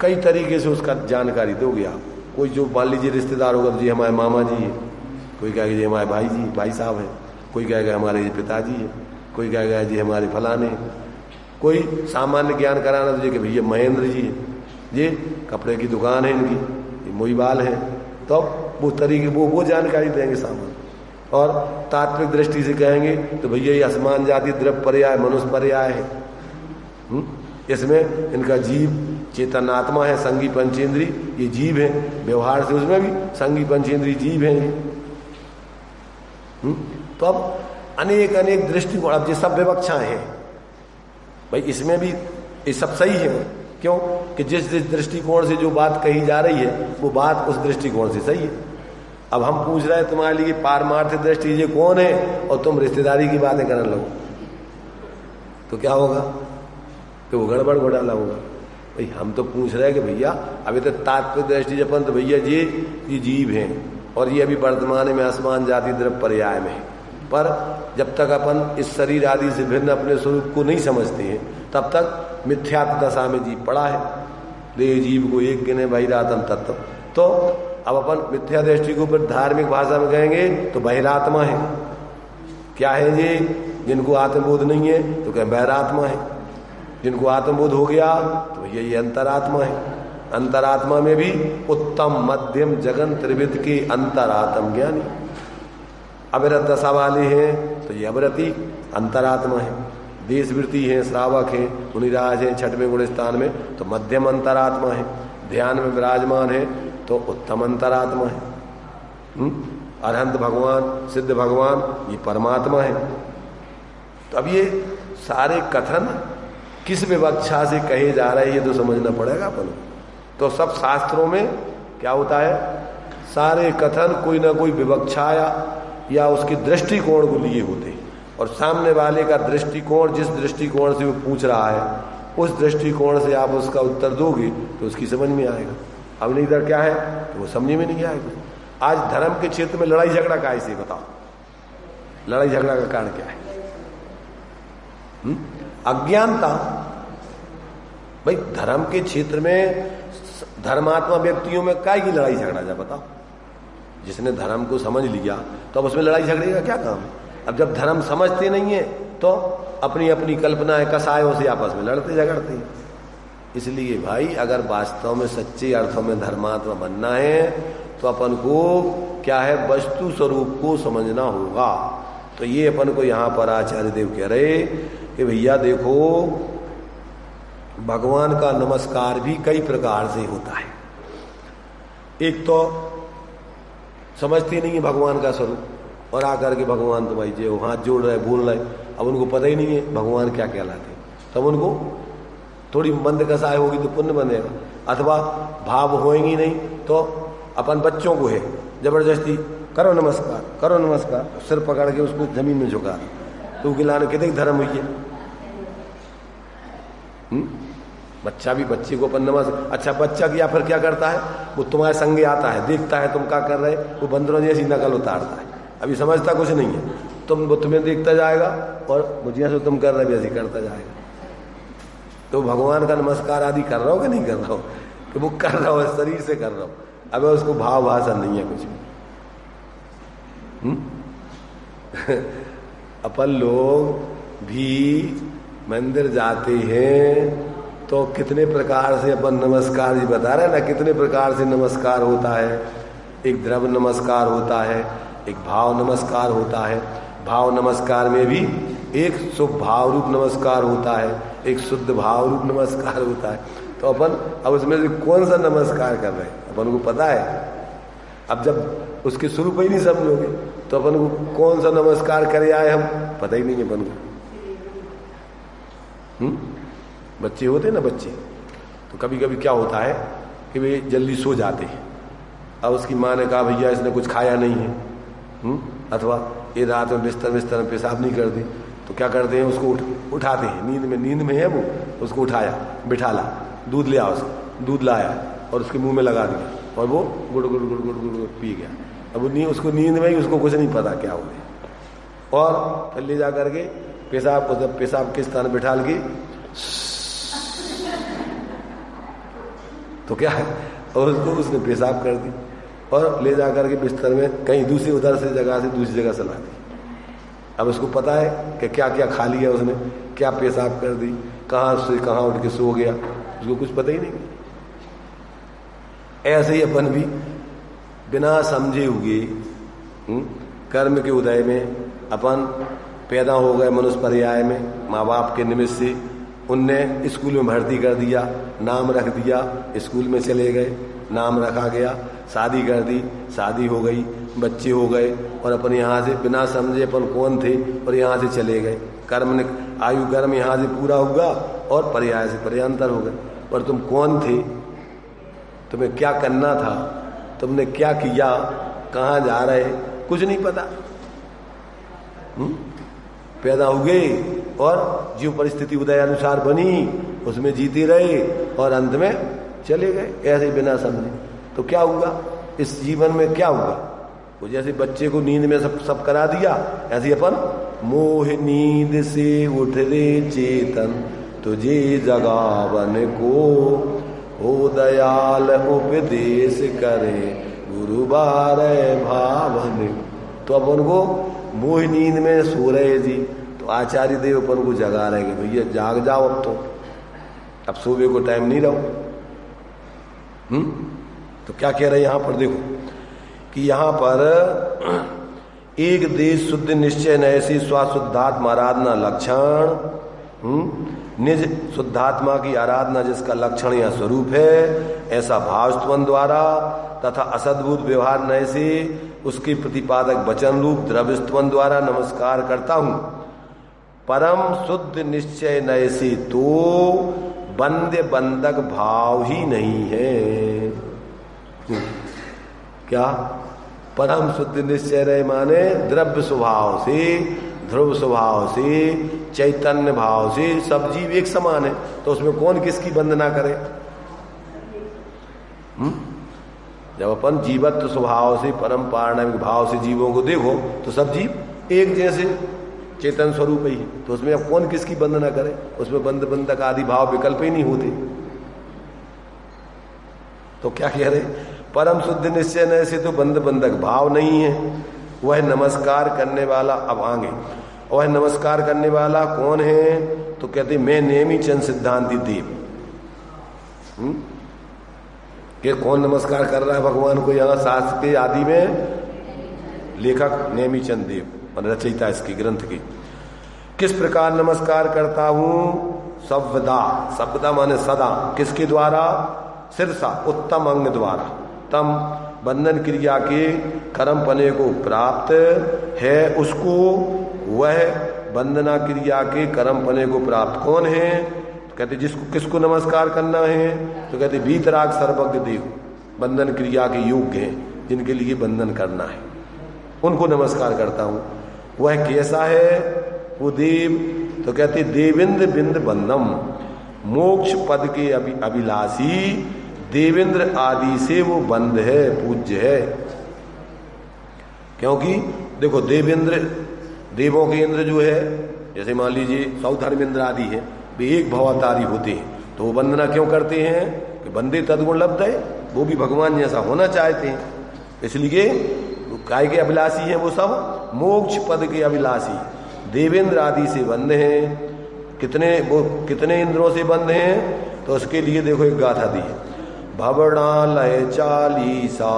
कई तरीके से उसका जानकारी दोगे आप। कोई जो मान लीजिए रिश्तेदार होगा तो जी हमारे मामा जी है, कोई कहेगा जी हमारे भाई जी, भाई साहब है, कोई कहेगा हमारे पिताजी है, कोई कहेगा जी हमारे फलाने। कोई सामान्य ज्ञान कराना तो कि भैया महेंद्र जी है, ये कपड़े की दुकान है इनकी, ये मोईबाल है, तो वो तरीके वो जानकारी देंगे सामान्य। और तात्विक दृष्टि से कहेंगे तो भैया ये आसमान जाति द्रव्य पर्याय मनुष्य पर्याय है। इसमें इनका जीव चेतनात्मा है, संगी पंचेंद्री ये जीव है, व्यवहार से उसमें भी संगी पंचेंद्री जीव है। तो अब अनेक अनेक दृष्टिकोण, अब ये सब विवक्षाएं हैं भाई, इसमें भी ये सब सही है। क्यों कि जिस जिस दृष्टिकोण से जो बात कही जा रही है वो बात उस दृष्टिकोण से सही है। अब हम पूछ रहे हैं तुम्हारे लिए पारमार्थिक दृष्टि ये कौन है, और तुम रिश्तेदारी की बातें करने लगो तो क्या होगा कि वो गड़बड़ घोटाला होगा। भाई हम तो पूछ रहे हैं कि भैया अभी तो तात्विक दृष्टि जपन तो भैया ये जीव हैं और ये अभी वर्तमान में आसमान जाति द्रव्य पर्याय में है, पर जब तक अपन इस शरीर आदि से भिन्न अपने स्वरूप को नहीं समझते हैं तब तक मिथ्यात्व दशा में जीव पड़ा है। देह जीव को एक गिने बहिरात्म तत्व। तो अब अपन मिथ्या दृष्टि के ऊपर धार्मिक भाषा में कहेंगे तो बहिरात्मा है। क्या है ये? जिनको आत्मबोध नहीं है तो कहें बहिरात्मा है, जिनको आत्मबोध हो गया तो भैया ये अंतरात्मा है। अंतरात्मा में भी उत्तम मध्यम जगन त्रिविध के अंतरात्म ज्ञानी। अविरत दशा वाले हैं तो ये अविरति अंतरात्मा है। देशवृत्ति है, श्रावक है, मुनिराज है, छठवें गुण स्थान में तो मध्यम अंतरात्मा है। ध्यान में विराजमान है तो उत्तम अंतरात्मा है। अरहंत भगवान, सिद्ध भगवान ये परमात्मा है। तो अब ये सारे कथन किस विवक्षा से कहे जा रहे हैं ये तो समझना पड़ेगा अपन। तो सब शास्त्रों में क्या होता है, सारे कथन कोई ना कोई विवक्षा या उसकी दृष्टिकोण को लिए होते हैं, और सामने वाले का दृष्टिकोण जिस दृष्टिकोण से वो पूछ रहा है उस दृष्टिकोण से आप उसका उत्तर दोगे तो उसकी समझ में आएगा। अब नहीं इधर क्या है तो वो समझ में नहीं आएगा। आज धर्म के क्षेत्र में लड़ाई झगड़ा का ऐसे बताओ, लड़ाई झगड़ा का कारण क्या है? अज्ञानता। भाई धर्म के क्षेत्र में धर्मात्मा व्यक्तियों में काय की लड़ाई झगड़ा जा बताओ। जिसने धर्म को समझ लिया तो अब उसमें लड़ाई झगड़े का क्या काम है? अब जब धर्म समझते नहीं है तो अपनी अपनी कल्पनाएं कसायों से आपस में लड़ते झगड़ते हैं। इसलिए भाई अगर वास्तव में सच्चे अर्थों में धर्मात्मा बनना है तो अपन को क्या है, वस्तु स्वरूप को समझना होगा। तो ये अपन को यहां पर आचार्य देव कह रहे कि भैया देखो भगवान का नमस्कार भी कई प्रकार से होता है। एक तो समझते नहीं है भगवान का स्वरूप और आकर के भगवान तो भाई जो हाथ जोड़ रहे बोल रहे, अब उनको पता ही नहीं है भगवान क्या कहलाते हैं। तब उनको थोड़ी मंद कसाय होगी तो पुण्य बनेगा, अथवा भाव होएंगी नहीं तो अपन बच्चों को है जबरदस्ती करो नमस्कार, सिर पकड़ के उसको जमीन में झुका तो गिलाने कितने धर्म हुई है। बच्चा भी बच्चे को अपन नमस्कार, अच्छा बच्चा या फिर क्या करता है, वो तुम्हारे संगे आता है, देखता है तुम क्या कर रहे, वो बंदरों जैसी नकल उतारता है, अभी समझता कुछ नहीं है, वो तुम्हें देखता जाएगा और मुझे से तुम कर रहे भी ऐसे करता जाएगा। तो भगवान का नमस्कार आदि कर रहा हो कि नहीं कर रहा हो, कि वो कर रहा हो शरीर से कर रहा हो, अब उसको भाव भाषा नहीं है कुछ भी। अपन लोग भी मंदिर जाते हैं तो कितने प्रकार से अपन नमस्कार जी बता रहे हैं ना, कितने प्रकार से नमस्कार होता है। एक द्रव्य नमस्कार होता है, एक भाव नमस्कार होता है। भाव नमस्कार में भी एक शुभ भाव रूप नमस्कार होता है, एक शुद्ध भाव रूप नमस्कार होता है। तो अपन अब उसमें से कौन सा नमस्कार कर रहे हैं अपन को पता है। अब जब उसके स्वरूप ही नहीं समझोगे तो अपन को कौन सा नमस्कार करे आए हम पता ही नहीं है अपन को। बच्चे होते हैं ना, बच्चे तो कभी कभी क्या होता है कि वे जल्दी सो जाते हैं। अब उसकी माँ ने कहा भैया इसने कुछ खाया नहीं है, अथवा ये रात में बिस्तर में पेशाब नहीं करते, तो क्या करते हैं उसको उठाते हैं, नींद में है वो, उसको उठाया, बिठाला, दूध ले आओ, उसको दूध लाया और उसके मुंह में लगा दिया और वो गुड़ गुड़ गुड़ गुड़ गुड़ पी गया। अब वो उसको नींद में ही उसको कुछ नहीं पता क्या हो गया। और फिर ले जा करके पेशाब के स्थान बिठा के तो क्या है, और उसको उसने पेशाब कर दी और ले जा करके बिस्तर में कहीं दूसरी उधर से जगह से दूसरी जगह चला दी। अब उसको पता है कि क्या क्या खा लिया उसने, क्या पेशाब कर दी, कहाँ से कहाँ उठ के सो गया, उसको कुछ पता ही नहीं। ऐसे ही अपन भी बिना समझे हुए कर्म के उदय में अपन पैदा हो गए मनुष्य पर्याय में, माँ बाप के निमित्त से उनने स्कूल में भर्ती कर दिया, नाम रख दिया, स्कूल में चले गए, नाम रखा गया, शादी कर दी, शादी हो गई, बच्चे हो गए, और अपन यहाँ से बिना समझे अपन कौन थे और यहाँ से चले गए। कर्म ने आयु कर्म यहाँ से पूरा हुआ और पर्याय से पर्यांतर हो गए। पर तुम कौन थे, तुम्हें क्या करना था, तुमने क्या किया, कहाँ जा रहे, कुछ नहीं पता। पैदा हो गए और जो परिस्थिति उदय अनुसार बनी उसमें जीते रहे और अंत में चले गए ऐसे बिना समझे। तो क्या हुआ इस जीवन में, क्या हुआ? वो जैसे बच्चे को नींद में सब करा दिया, ऐसे अपन मोह नींद से उठ रे चेतन तुझे जगावन को, हो दयाल उपदेश करे गुरु बारे भावन। तो अपन को मोह नींद में सो रहे जी, तो आचार्य देव अपन को जगा रहे हैं, भैया जाग जाओ, अब सुबह को टाइम नहीं रहो। तो क्या कह रहे हैं यहां पर, देखो कि यहां पर एक देश शुद्ध निश्चय न ऐसी स्वशुद्धात्मा आराधना लक्षण, निज शुद्धात्मा की आराधना जिसका लक्षण या स्वरूप है, ऐसा भावस्तवन द्वारा तथा असद्भुत व्यवहार न से उसके प्रतिपादक वचन रूप द्रव्यस्तवन द्वारा नमस्कार करता हूं। परम शुद्ध निश्चय न से तो बंदे बंधक भाव ही नहीं है। क्या? परम शुद्ध निश्चय रहे माने द्रव्य स्वभाव से, ध्रुव स्वभाव से, चैतन्य भाव से सब जीव एक समान है, तो उसमें कौन किसकी वंदना करे? जब अपन जीवत्व स्वभाव से, परम पारणमिक भाव से जीवों को देखो तो सब जीव एक जैसे चेतन स्वरूप ही, तो उसमें अब कौन किसकी वंदना करे? उसमें बंध बंधक आदि भाव विकल्प ही नहीं होते। तो क्या कह रहे? परम शुद्ध निश्चय न से तो बंध बंधक भाव नहीं है, वह नमस्कार करने वाला। अब आगे वह नमस्कार करने वाला कौन है? तो कहते मैं नेमी चंद सिद्धांति देव। कि कौन नमस्कार कर रहा है भगवान को? यहाँ शास्त्र के आदि में लेखक नेमी चंद देव रचयिता इसकी ग्रंथ की। किस प्रकार नमस्कार करता हूं? सव्दा, सव्दा माने सदा, किसके द्वारा? सिरसा, उत्तम अंग द्वारा। तम बंधन क्रिया के कर्म पने को प्राप्त है उसको, वह वंदना क्रिया के कर्म पने को प्राप्त कौन है? तो कहते जिसको, किसको नमस्कार करना है? तो कहते वीतराग सर्वज्ञ देव, बंधन क्रिया के योग्य हैं, जिनके लिए बंधन करना है उनको नमस्कार करता हूं। वह कैसा है वो देव? तो कहते देवेंद्र बिंद बंदम, मोक्ष पद के अभिलाषी, देवेंद्र आदि से वो बंद है, पूज्य है। क्योंकि देखो देवेंद्र, देवों के इंद्र जो है, जैसे मान लीजिए सौधर्मेंद्र आदि है, वे एक भवावतारी होते हैं, तो वो वंदना क्यों करते हैं? कि बंदे तद्गुण लब्ध है, वो भी भगवान जैसा होना चाहते हैं, इसलिए काय के अभिलाषी हैं वो सब, मोक्ष पद के अभिलाषी, देवेंद्र आदि से बंद हैं। कितने इंद्रों से बंद हैं? तो उसके लिए देखो एक गाथा दी है, भवनालय चालीसा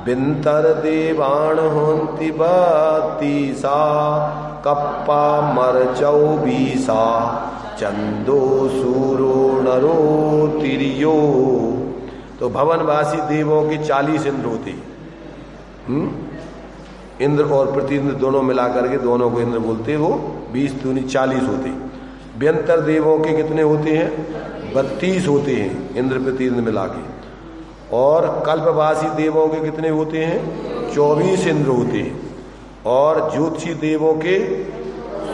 बिंतर देवाण होंति बत्तीसा, कप्पा मर 24 चंदो सूरो नरो तिरियो। तो भवनवासी देवों के 40 इंद्र होते हैं। इंद्र और प्रतिइंद्र दोनों मिलाकर के दोनों को इंद्र बोलते हैं, वो 20 दूनी 40 होते हैं। व्यंतर देवों के कितने होते हैं? 32 होते हैं इंद्र प्रतिइंद्र मिला के। और कल्पवासी देवों के कितने होते हैं? 24 इंद्र होते हैं। और ज्योतिषी देवों के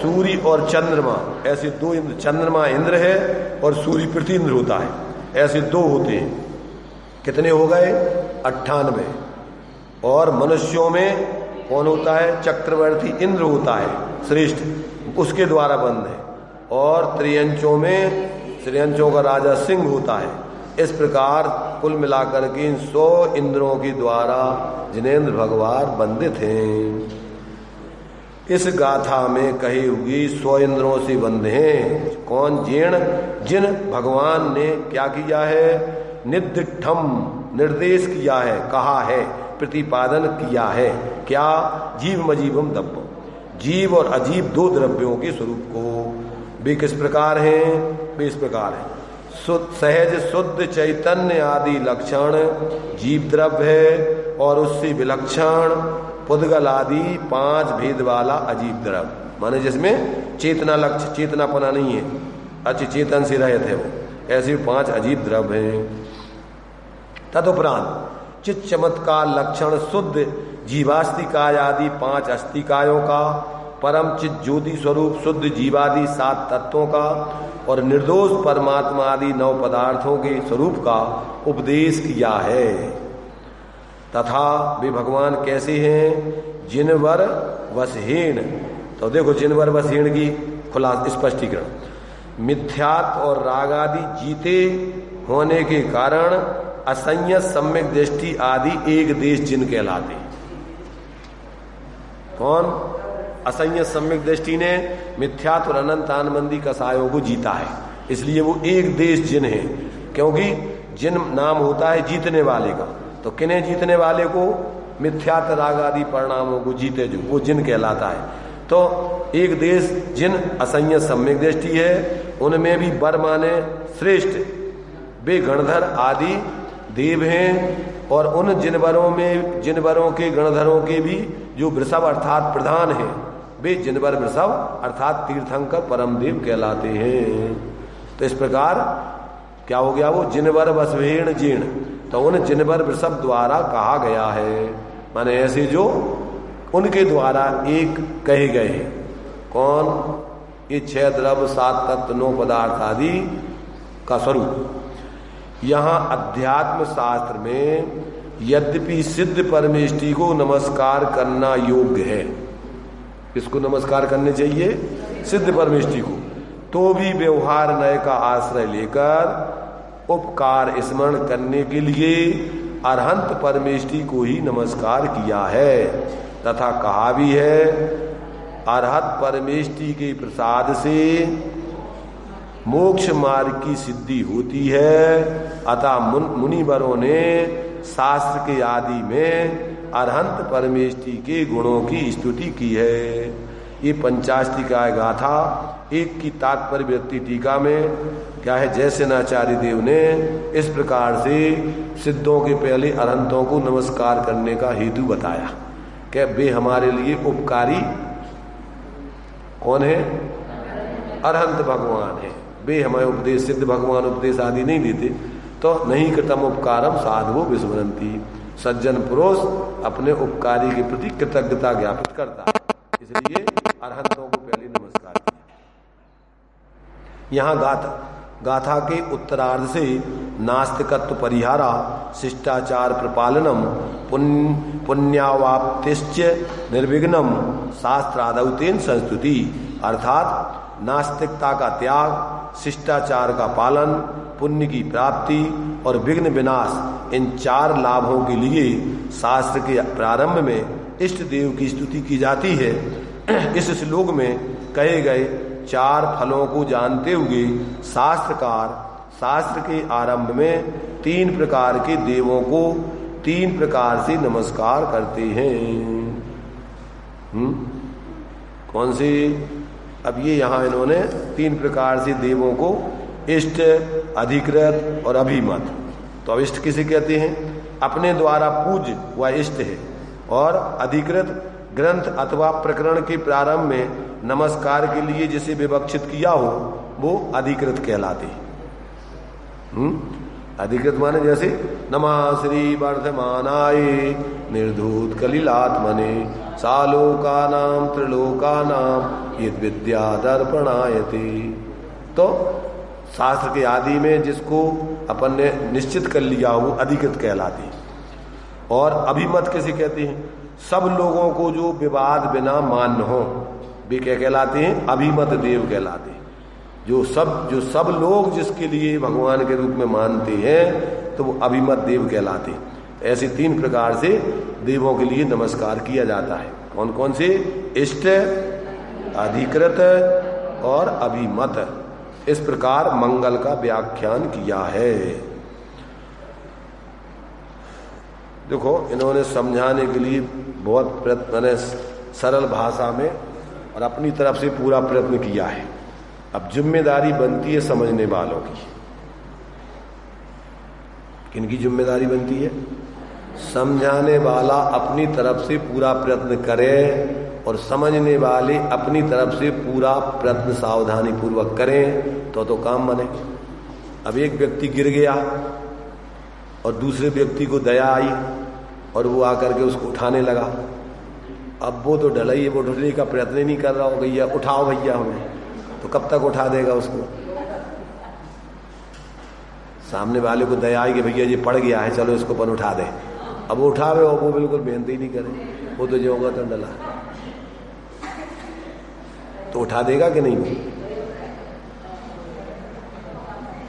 सूर्य और चंद्रमा, ऐसे 2 इंद्र, चंद्रमा इंद्र है और सूर्य प्रतिइंद्र होता है, ऐसे 2 होते हैं। कितने हो गए? 98। और मनुष्यों में कौन होता है? चक्रवर्ती इंद्र होता है श्रेष्ठ, उसके द्वारा बंद है। और त्रियंचों में त्रियंचों का राजा सिंह होता है। इस प्रकार कुल मिलाकर के इन 100 इंद्रों के द्वारा जिनेन्द्र भगवान बंदित हैं। इस गाथा में कही हुई 100 इंद्रों से बंद हैं। कौन? जिन भगवान ने क्या किया है? निदिठम, निर्देश किया है, कहा है, प्रतिपादन किया है। क्या? जीव मजीवम दब्बम, जीव और अजीव 2 द्रव्यों के स्वरूप को। वे किस प्रकार हैं? वे इस प्रकार हैं। सहज शुद्ध चैतन्य आदि लक्षण जीव द्रव्य है और उससे विलक्षण पुद्गल आदि 5 भेद वाला अजीब द्रव्य, माने जिसमें चेतना लक्ष्य चेतनापना नहीं है, अच्छी चेतन से रहित है वो, ऐसे 5 अजीब द्रव्य हैं। तदुपरांत चित चमत्कार लक्षण शुद्ध जीवास्तिकाय आदि 5 अस्तिकायों का, परम चित ज्योति स्वरूप शुद्ध जीवादि 7 तत्वों का और निर्दोष परमात्मा आदि 9 पदार्थों के स्वरूप का उपदेश किया है। तथा वे भगवान कैसे हैं? जिनवर वसहीन। तो देखो जिनवर वसहीन की खुलासा स्पष्टीकरण। मिथ्यात्व और राग आदि जीते होने के कारण असंयत सम्यक दृष्टि आदि एक देश जिन कहलाते। कौन? असंयत सम्यक दृष्टि ने मिथ्यात्व और अनंत आनंदी कसायों को जीता है, इसलिए वो एक देश जिन है। क्योंकि जिन नाम होता है जीतने वाले का, तो किन्हें जीतने वाले को? मिथ्यात्व राग आदि परिणामों को जीते जो, वो जिन कहलाता है। तो एक देश जिन असंयत सम्यक दृष्टि है, उनमें भी वर माने श्रेष्ठ, वे गणधर आदि देव हैं और उन जिनवरों में जिनवरों के गणधरों के भी जो वृषभ अर्थात प्रधान है, वे जिनवर वृषभ अर्थात तीर्थंकर परम देव कहलाते हैं। तो इस प्रकार क्या हो गया? वो जिनवर वसवेण जीर्ण, तो उन जिनवर वृषभ द्वारा कहा गया है, माने ऐसे जो उनके द्वारा एक कहे गए हैं। कौन? ये 6 द्रव्य 7 तत्व 9 पदार्थ आदि का स्वरूप। यहां अध्यात्म शास्त्र में यद्यपि सिद्ध परमेष्टि को नमस्कार करना योग्य है, किसको नमस्कार करने चाहिए? सिद्ध परमेष्टि को, तो भी व्यवहार नय का आश्रय लेकर उपकार स्मरण करने के लिए अरहंत परमेष्टि को ही नमस्कार किया है। तथा कहा भी है, अरहत परमेष्टि के प्रसाद से मोक्ष मार्ग की सिद्धि होती है। अतः मुनिवरों ने शास्त्र के आदि में अरहंत परमेष्टि के गुणों की स्तुति की है। ये पंचाष्टिकाय गाथा 1 की तात्पर्य व्यक्ति टीका में क्या है? जयसेनाचार्य देव ने इस प्रकार से सिद्धों के पहले अरहंतों को नमस्कार करने का हेतु बताया कि वे हमारे लिए उपकारी कौन है? अरहंत भगवान है। वे हमें उपदेश, सिद्ध भगवान उपदेश आदि नहीं देते, तो नहीं कृतम उपकारम साधवो विस्मरन्ति। सज्जन पुरुष अपने उपकारी के प्रति कृतज्ञता ज्ञापित करता है, इसलिए अरहंतों को पहले नमस्कार किया। यहाँ गाथा के उत्तरार्ध से नास्तिकत्व परिहारा, शिष्टाचार प्रपालनम, पुण्यावाप्तिश्च निर्विघ्नम, शास्त्रादौतेन संस्तुति, अर्थात नास्तिकता का त्याग, शिष्टाचार का पालन, पुण्य की प्राप्ति और विघ्न विनाश, इन 4 लाभों के लिए शास्त्र के प्रारंभ में इष्ट देव की स्तुति की जाती है। इस श्लोक में कहे गए 4 फलों को जानते हुए शास्त्रकार शास्त्र के आरंभ में 3 प्रकार के देवों को 3 प्रकार से नमस्कार करते हैं। कौन से? अब ये यहाँ इन्होंने 3 प्रकार से देवों को इष्ट, अधिकृत और अभिमत। तो अब इष्ट किसे कहते हैं? अपने द्वारा पूज्य वह इष्ट है, और अधिकृत ग्रंथ अथवा प्रकरण के प्रारंभ में नमस्कार के लिए जिसे विवक्षित किया हो वो अधिकृत कहलाते हैं। अधिकृत माने जैसे नमः श्री वर्धमानाय निर्धूत कलिलात्मने सालोकानाम त्रिलोकानाम यद विद्या दर्पणायते। तो शास्त्र के आदि में जिसको अपन ने निश्चित कर लिया वो अधिकृत कहलाते हैं। और अभिमत किसे कहते हैं? सब लोगों को जो विवाद बिना मान्य हो वे क्या कहलाते हैं? अभिमत देव कहलाते हैं। जो सब लोग जिसके लिए भगवान के रूप में मानते हैं तो वो अभिमत देव कहलाते हैं। ऐसे 3 प्रकार से देवों के लिए नमस्कार किया जाता है। कौन कौन से? इष्ट, अधिकृत और अभिमत। इस प्रकार मंगल का व्याख्यान किया है। देखो इन्होंने समझाने के लिए बहुत प्रयत्न, सरल भाषा में और अपनी तरफ से पूरा प्रयत्न किया है। अब जिम्मेदारी बनती है समझने वालों की। किनकी जिम्मेदारी बनती है? समझाने वाला अपनी तरफ से पूरा प्रयत्न करे और समझने वाले अपनी तरफ से पूरा प्रयत्न सावधानी पूर्वक करें तो काम बने। अब एक व्यक्ति गिर गया और दूसरे व्यक्ति को दया आई और वो आकर के उसको उठाने लगा। अब वो तो ढलाई है, वो उठने का प्रयत्न ही नहीं कर रहा हो, भैया उठाओ भैया हमें, तो कब तक उठा देगा उसको? सामने वाले को दया आई कि भैया ये पड़ गया है, चलो इसको अपन उठा दे। अब वो उठावे और वो बिल्कुल मेहनत ही नहीं करे, वो तो जो होगा तो डला, तो उठा देगा कि नहीं?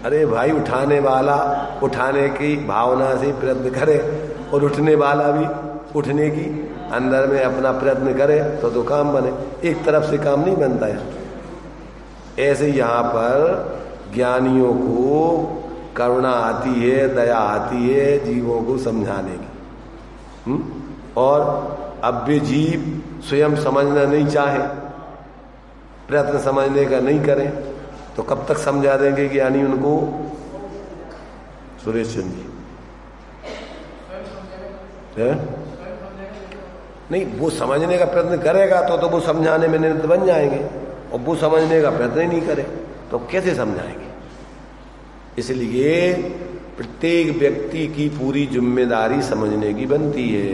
अरे भाई, उठाने वाला उठाने की भावना से प्रयत्न करे और उठने वाला भी उठने की अंदर में अपना प्रयत्न करे तो काम बने। एक तरफ से काम नहीं बनता है। ऐसे यहाँ पर ज्ञानियों को करुणा आती है, दया आती है जीवों को समझाने की। और अब भी जीव स्वयं समझना नहीं चाहे, प्रयत्न समझने का नहीं करें, तो कब तक समझा देंगे ज्ञानी उनको? सुरेश चंद जी नहीं, वो समझने का प्रयत्न करेगा तो वो समझाने में निरत बन जाएंगे, और वो समझने का प्रयत्न ही नहीं करे तो कैसे समझाएंगे? इसलिए प्रत्येक व्यक्ति की पूरी जिम्मेदारी समझने की बनती है।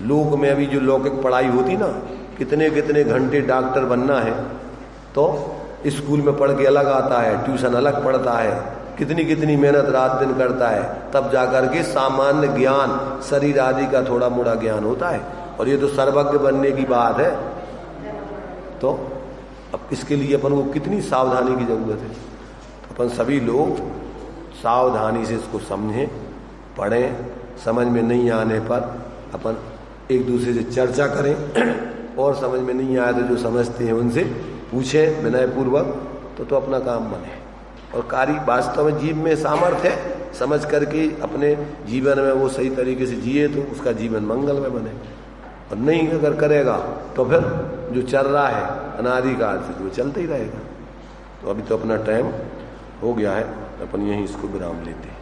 लोक में अभी जो लौकिक पढ़ाई होती ना, कितने कितने घंटे डॉक्टर बनना है तो स्कूल में पढ़ के अलग आता है, ट्यूशन अलग पढ़ता है, कितनी कितनी मेहनत रात दिन करता है, तब जाकर के सामान्य ज्ञान शरीर आदि का थोड़ा मोड़ा ज्ञान होता है। और ये तो सर्वज्ञ बनने की बात है। तो अब इसके लिए अपन को कितनी सावधानी की जरूरत है। अपन सभी लोग सावधानी से इसको समझें, पढ़ें, समझ में नहीं आने पर अपन एक दूसरे से चर्चा करें और समझ में नहीं आए तो जो समझते हैं उनसे पूछें विनय पूर्वक, तो अपना काम बने। और कार्य वास्तव में जीव में सामर्थ्य है, समझ करके अपने जीवन में वो सही तरीके से जिए तो उसका जीवन मंगल में बने। और नहीं अगर करेगा तो फिर जो चल रहा है अनादिकाल से वो चलता ही रहेगा। तो अभी तो अपना टाइम हो गया है, अपन यहीं इसको विराम लेते हैं।